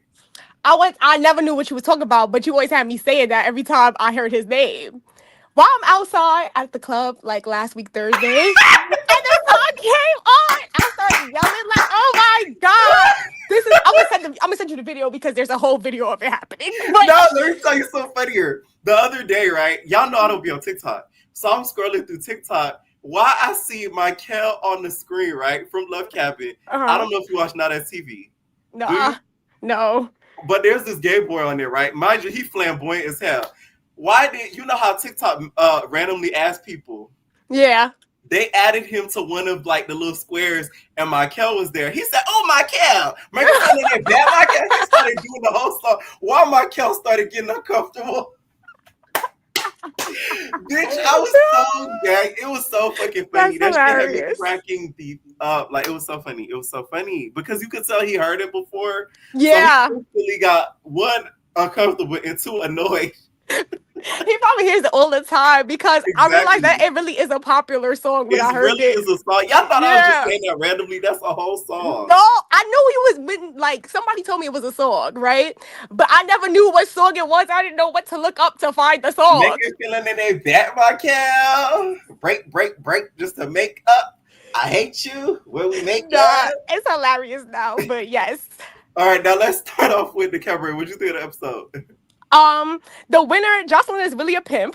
I never knew what you was talking about, but you always had me saying that every time I heard his name. While I'm outside at the club, like last week Thursday, and the song came on, I started yelling like, "Oh my god, this is!" I'm gonna send you the video because there's a whole video of it happening. But No, let me tell you something funnier. The other day, right? Y'all know I don't be on TikTok. So I'm scrolling through TikTok. Why I see Michael on the screen, right? From Love Cabin. I don't know if you watch Now That's TV. No, no. But there's this gay boy on there, right? Mind you, he flamboyant as hell. Why did you know how TikTok randomly asked people? Yeah. They added him to one of like the little squares, and Michael was there. He said, "Oh, Michael!" Michael get bad. Michael. He started doing the whole song. While Michael started getting uncomfortable. Bitch, I was so gagged. It was so fucking funny. That's that shit had me hilarious. cracking the up. Like, it was so funny. It was so funny because you could tell he heard it before. Yeah. So he really got one uncomfortable and two annoyed. He probably hears it all the time because I realized that it really is a popular song when I heard really it. is a song. Y'all thought I was just saying that randomly. That's a whole song. No, I knew he was like somebody told me it was a song, right? But I never knew what song it was. I didn't know what to look up to find the song. Make it feeling in their back, Michael. Break, break, break, just to make up. I hate you. Where we make up. It's hilarious now, but yes. All right, now let's start off with the Cabaret. What you think of the episode? The winner, Joseline, is really a pimp.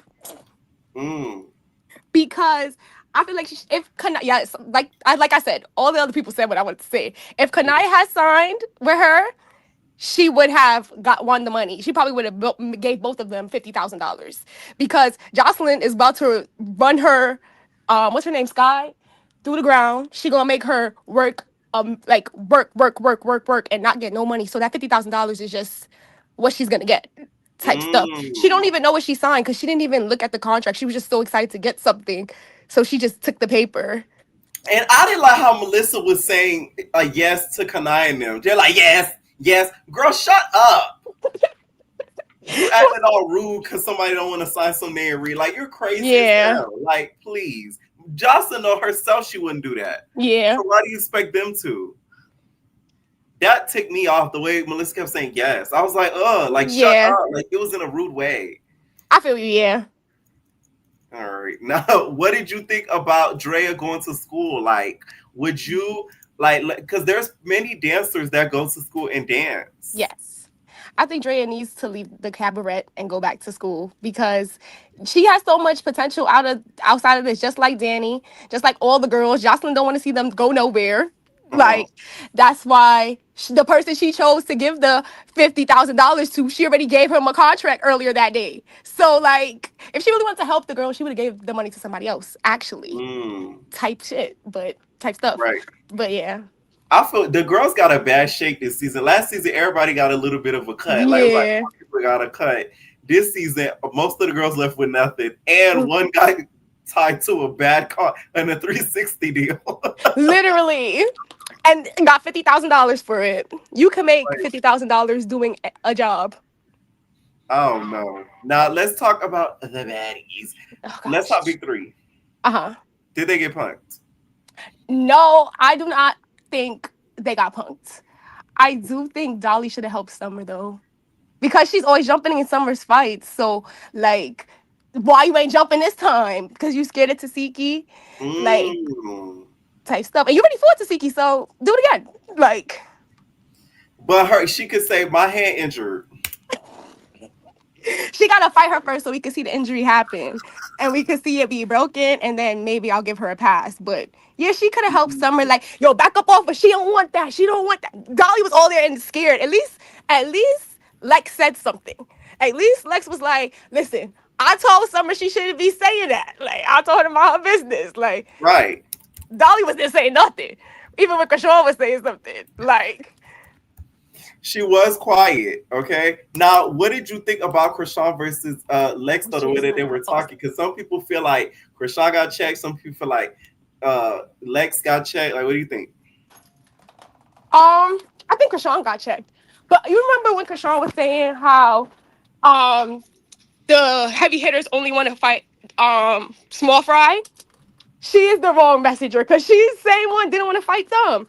Because I feel like like I said, all the other people said what I wanted to say. If Kanaya had signed with her, she would have won the money. She probably would have gave both of them $50,000 because Joseline is about to run her, what's her name, Sky, through the ground. She gonna make her work, work, and not get no money. So that $50,000 is just what she's gonna get. Type stuff. She don't even know what she signed because she didn't even look at the contract. She was just so excited to get something, so she just took the paper. And I didn't like how Melissa was saying yes to Kanai and them. They're like, yes, yes. Girl, shut up. You acting all rude because somebody don't want to sign some name and read. Like, you're crazy as hell. Like, please. Jocelyn know herself she wouldn't do that. Yeah. So why do you expect them to? That ticked me off the way Melissa kept saying yes. I was like, shut up. Like, it was in a rude way. I feel you, yeah. All right. Now, what did you think about Drea going to school? Like, would you, because there's many dancers that go to school and dance. Yes. I think Drea needs to leave the Cabaret and go back to school because she has so much potential outside of this, just like Danny, just like all the girls. Jocelyn don't want to see them go nowhere. Like, that's why the person she chose to give the $50,000 to, she already gave him a contract earlier that day. So, like, if she really wanted to help the girl, she would have gave the money to somebody else, actually. Type stuff. Right. But, yeah. I feel the girls got a bad shake this season. Last season, everybody got a little bit of a cut. Like, it was like more people got a cut. This season, most of the girls left with nothing. And one guy tied to a bad car and a 360 deal. Literally. And got $50,000 for it. You can make $50,000 doing a Oh no. Now let's talk about the baddies. Let's talk big three. Uh-huh. Did they get punked? No, I do not think they got punked. I do think Dolly should have helped Summer though, because she's always jumping in Summer's fights. So like, why you ain't jumping this time? Because you scared of Tasiki, like Mm. type stuff. And you already fought Tasiki, so do it again. Like, But she could say my hand injured. she gotta fight her first so we can see the injury happen and we could see it be broken, and then maybe I'll give her a pass. But yeah, she could have helped Summer, like, yo, back up off, but she don't want that. She don't want that. Dolly was all there and scared. At least Lex said something. At least Lex was like, listen, I told Summer she shouldn't be saying that. Like, I told her about her business. Like, Right. Dolly was there saying nothing. Even when Krishan was saying something. Like, She was quiet. Okay. Now, what did you think about Krishan versus Lex, though, the way that they were talking? Because some people feel like Krishan got checked. Some people feel like Lex got checked. Like, what do you think? I think Krishan got checked. But you remember when Krishan was saying how um the heavy hitters only want to fight small fry? She is the wrong messenger because she's the same one didn't want to fight them.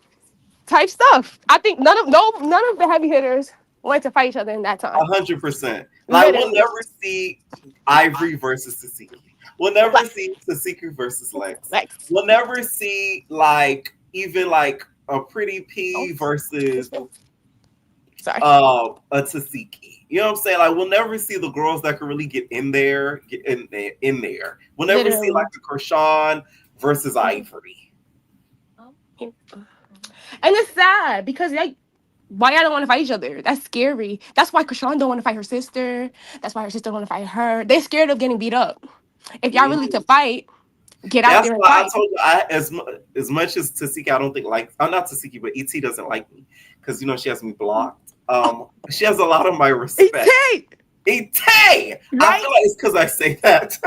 Type stuff. I think none of the heavy hitters wanted to fight each other in that time. 100%. Like, we'll Literally. never see Ivory versus Tasiki. We'll never see Tasiki versus Lex. We'll never see like even like a Pretty P versus Sorry. a Tasiki. You know what I'm saying? Like, we'll never see the girls that can really get in there, in there. We'll never see Literally. like the Krishan versus Ivory. And it's sad because like, why y'all don't want to fight each other? That's scary. That's why Krishan don't want to fight her sister. That's why her sister don't want to fight her. They're scared of getting beat up. If y'all really to fight, get out That's there and why I fight. told you, as much as Tasiki, I don't think like I'm not Tasiki, but ET doesn't like me because she has me blocked. She has a lot of my respect. ET, I feel like it's because I say that.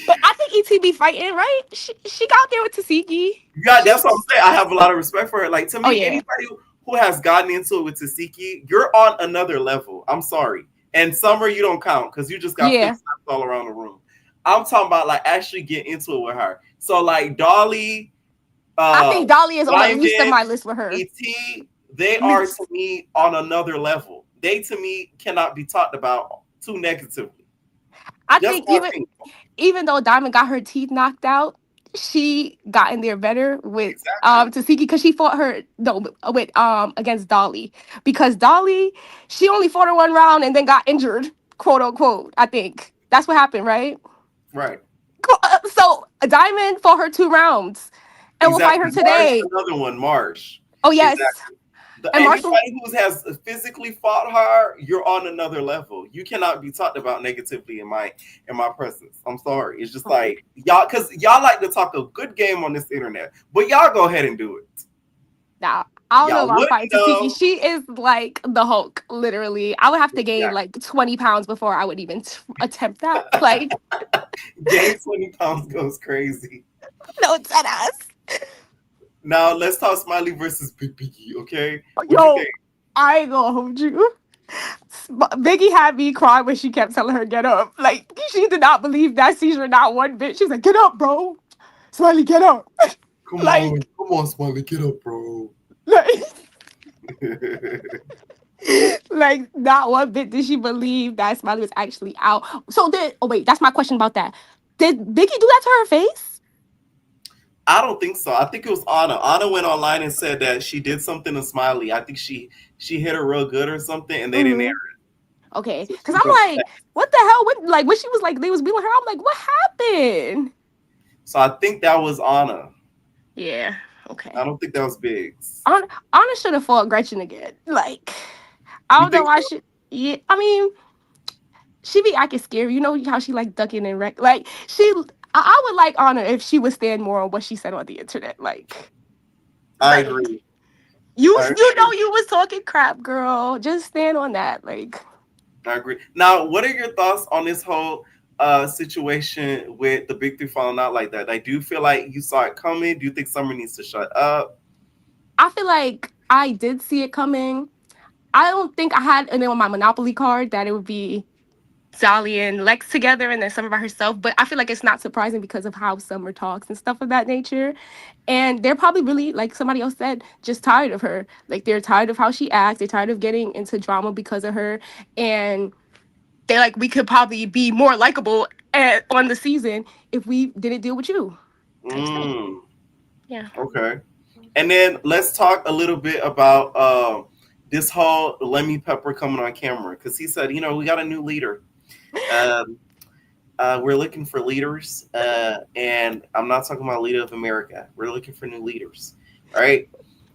But I think ET be fighting, right? She got there with Tasiki. Yeah, that's what I'm saying. I have a lot of respect for her. Like, to me, yeah. anybody who has gotten into it with Tasiki, you're on another level. I'm sorry. And Summer, you don't count because you just got fixed all around the room. I'm talking about like actually get into it with her. So like Dolly, I think Dolly is on the Lyman, least of my list with her. ET, they are to me on another level. They to me cannot be talked about too negatively. I think even though Diamond got her teeth knocked out, she got in there better with Tasiki because she fought her with against Dolly, because Dolly, she only fought her one round and then got injured, quote unquote. I think that's what happened, right? Right. So Diamond fought her 2 rounds and will fight her today. Another one, Marsh. Oh yes. Exactly. And Anybody who has physically fought her, you're on another level. You cannot be talked about negatively in my presence. I'm sorry. It's just like y'all, because y'all like to talk a good game on this internet, but y'all go ahead and do it. Nah, I don't know about fighting Tasiki. She is like the Hulk, literally. I would have to gain like 20 pounds before I would even attempt that. Like, gain 20 pounds goes crazy. No, it's that ass. Now let's talk Smiley versus Big Biggie, okay? Yo, I ain't gonna hold you. Biggie had me cry when she kept telling her get up. Like, she did not believe that seizure not one bit. She was like, get up, bro. Smiley, get up. Come on, Smiley, get up, bro. Like, not one bit did she believe that Smiley was actually out. So wait, that's my question about that. Did Biggie do that to her face? I don't think so. I think it was Anna. Anna went online and said that she did something to Smiley. I think she hit her real good or something, and they didn't air it. Okay, because I'm like, what the hell? When she was like, they was beating her, I'm like, what happened? So I think that was Anna. Yeah. Okay. I don't think that was Biggs. Anna should have fought Gretchen again. Like, I don't know why she. Yeah, I mean, she be acting scary. You know how she like ducking and wreck. Like I would like Anna if she would stand more on what she said on the internet. Like, I agree. You know you was talking crap, girl. Just stand on that. Like, I agree. Now, what are your thoughts on this whole situation with the big three falling out like that? I do feel like you saw it coming. Do you think Summer needs to shut up? I feel like I did see it coming. I don't think I had it on my Monopoly card that it would be Dolly and Lex together and then Summer by herself. But I feel like it's not surprising because of how Summer talks and stuff of that nature. And they're probably really, like somebody else said, just tired of her. Like they're tired of how she acts. They're tired of getting into drama because of her. And they're like, we could probably be more likable on the season if we didn't deal with you. Yeah. Okay. And then let's talk a little bit about this whole Lemmy Pepper coming on camera, because he said, you know, we got a new leader. We're looking for leaders, and I'm not talking about leader of America. We're looking for new leaders, right?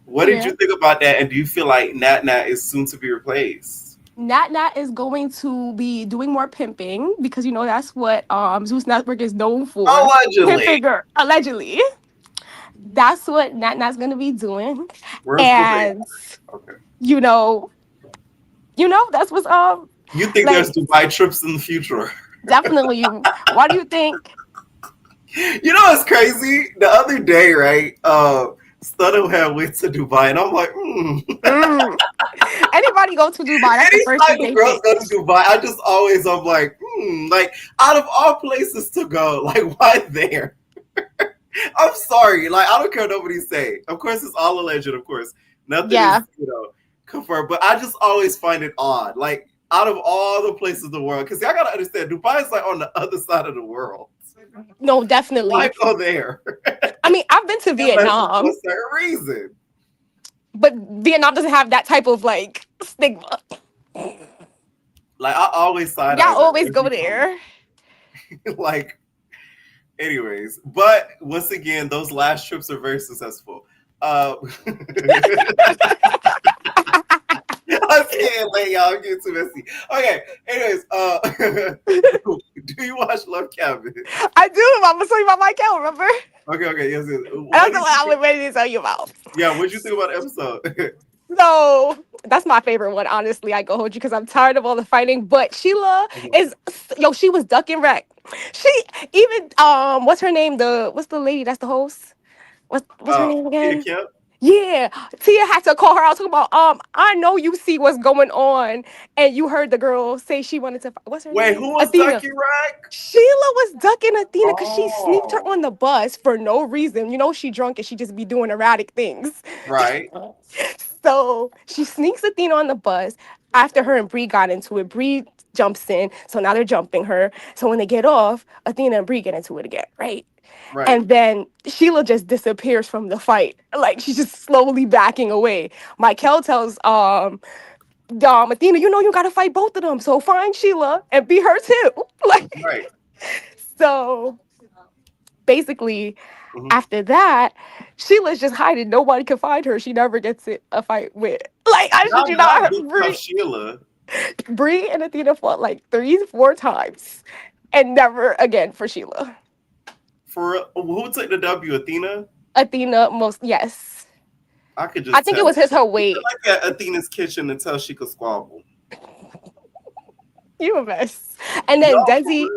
What did you think about that? And do you feel like Nat Nat is soon to be replaced? Nat Nat is going to be doing more pimping because, you know, that's what Zeus Network is known for. Allegedly. Pimping her. Allegedly. That's what Nat Nat's going to be doing. Where's and, okay. you know, that's what's You think like, there's Dubai trips in the future? Definitely. Why do you think? You know what's crazy? The other day, right? Stunner had went to Dubai, and I'm like, Anybody go to Dubai? That's the first thing they girls go to Dubai. I'm like, like out of all places to go, like why there? I'm sorry, like I don't care what nobody say. Of course, it's all alleged. Of course, nothing is confirmed. But I just always find it odd, like out of all the places in the world, because I gotta understand, Dubai is like on the other side of the world. No, definitely. Why go there? I mean, I've been to Vietnam. For a certain reason. But Vietnam doesn't have that type of like stigma. Like I always side. Y'all always go there. Like, anyways, but once again, those last trips are very successful. I can't let y'all get too messy. Okay, anyways, do you watch Love Cabin? I do. I'm gonna tell you about my account, remember? Okay, yes. That's what I was ready to tell you about. Yeah, what'd you think about the episode? So that's my favorite one, honestly. I go hold you because I'm tired of all the fighting. But Sheila is she was ducking wreck. She even what's her name? What's the lady that's the host? What's her name again? Yeah, Tia had to call her out talking about I know you see what's going on, and you heard the girl say she wanted to. What's her name? Wait, who was ducking wreck? Sheila was ducking Athena because she sneaked her on the bus for no reason. You know she drunk and she just be doing erratic things. Right. So she sneaks Athena on the bus. After her and Bree got into it, Bree jumps in. So now they're jumping her. So when they get off, Athena and Bree get into it again, right? Right. And then Sheila just disappears from the fight. Like she's just slowly backing away. Michael tells Athena, you know you gotta fight both of them. So find Sheila and beat her too. Like right. So basically, after that, Sheila's just hiding. Nobody can find her. She never gets a fight with. Like I should you not Bree. Sheila. Bree and Athena fought like 3-4 times, and never again for Sheila. For who took the W? Athena. Athena yes. I could just. I think it was her weight. Like at Athena's kitchen until she could squabble. You a mess. And then Desi.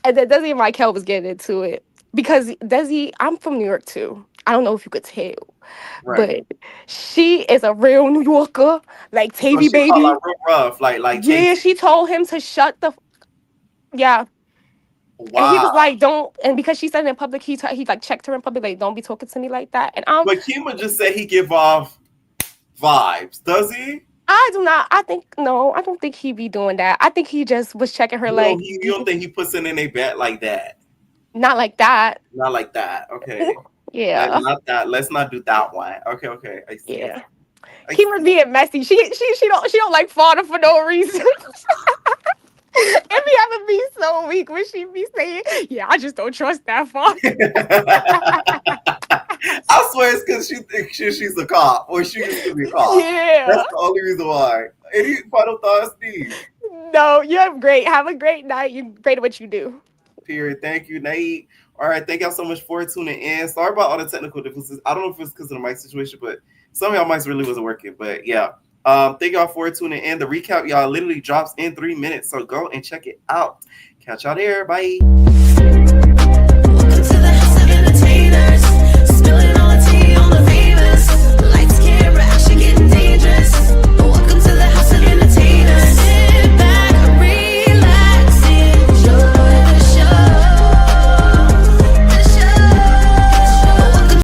And then Desi and Michael was getting into it because Desi, I'm from New York too. I don't know if you could tell, but she is a real New Yorker, like Tavy baby. Real rough, like yeah. She told him to shut the. Yeah. Wow. And he was like, "Don't." And because she said it in public, he like checked her in public, like, "Don't be talking to me like that." And But Kima just said he give off vibes. Does he? I do not. I don't think he be doing that. I think he just was checking her like. You don't think he puts it in a bet like that? Not like that. Not like that. Okay. Yeah. Like, not that. Let's not do that one. Okay. I see. Yeah. Kima's being messy. She don't like father for no reason. It be having me so weak when she be saying, "Yeah, I just don't trust that father." I swear it's because she thinks she's a cop or she used to be a cop. Yeah. That's the only reason why. Any final thoughts, Steve? No, you're great. Have a great night. You're great at what you do. Period. Thank you, Nate. All right. Thank y'all so much for tuning in. Sorry about all the technical differences. I don't know if it's because of the mic situation, but some of y'all mics really wasn't working. But yeah. Thank y'all for tuning in. The recap, y'all, literally drops in 3 minutes. So go and check it out. Catch y'all there. Bye.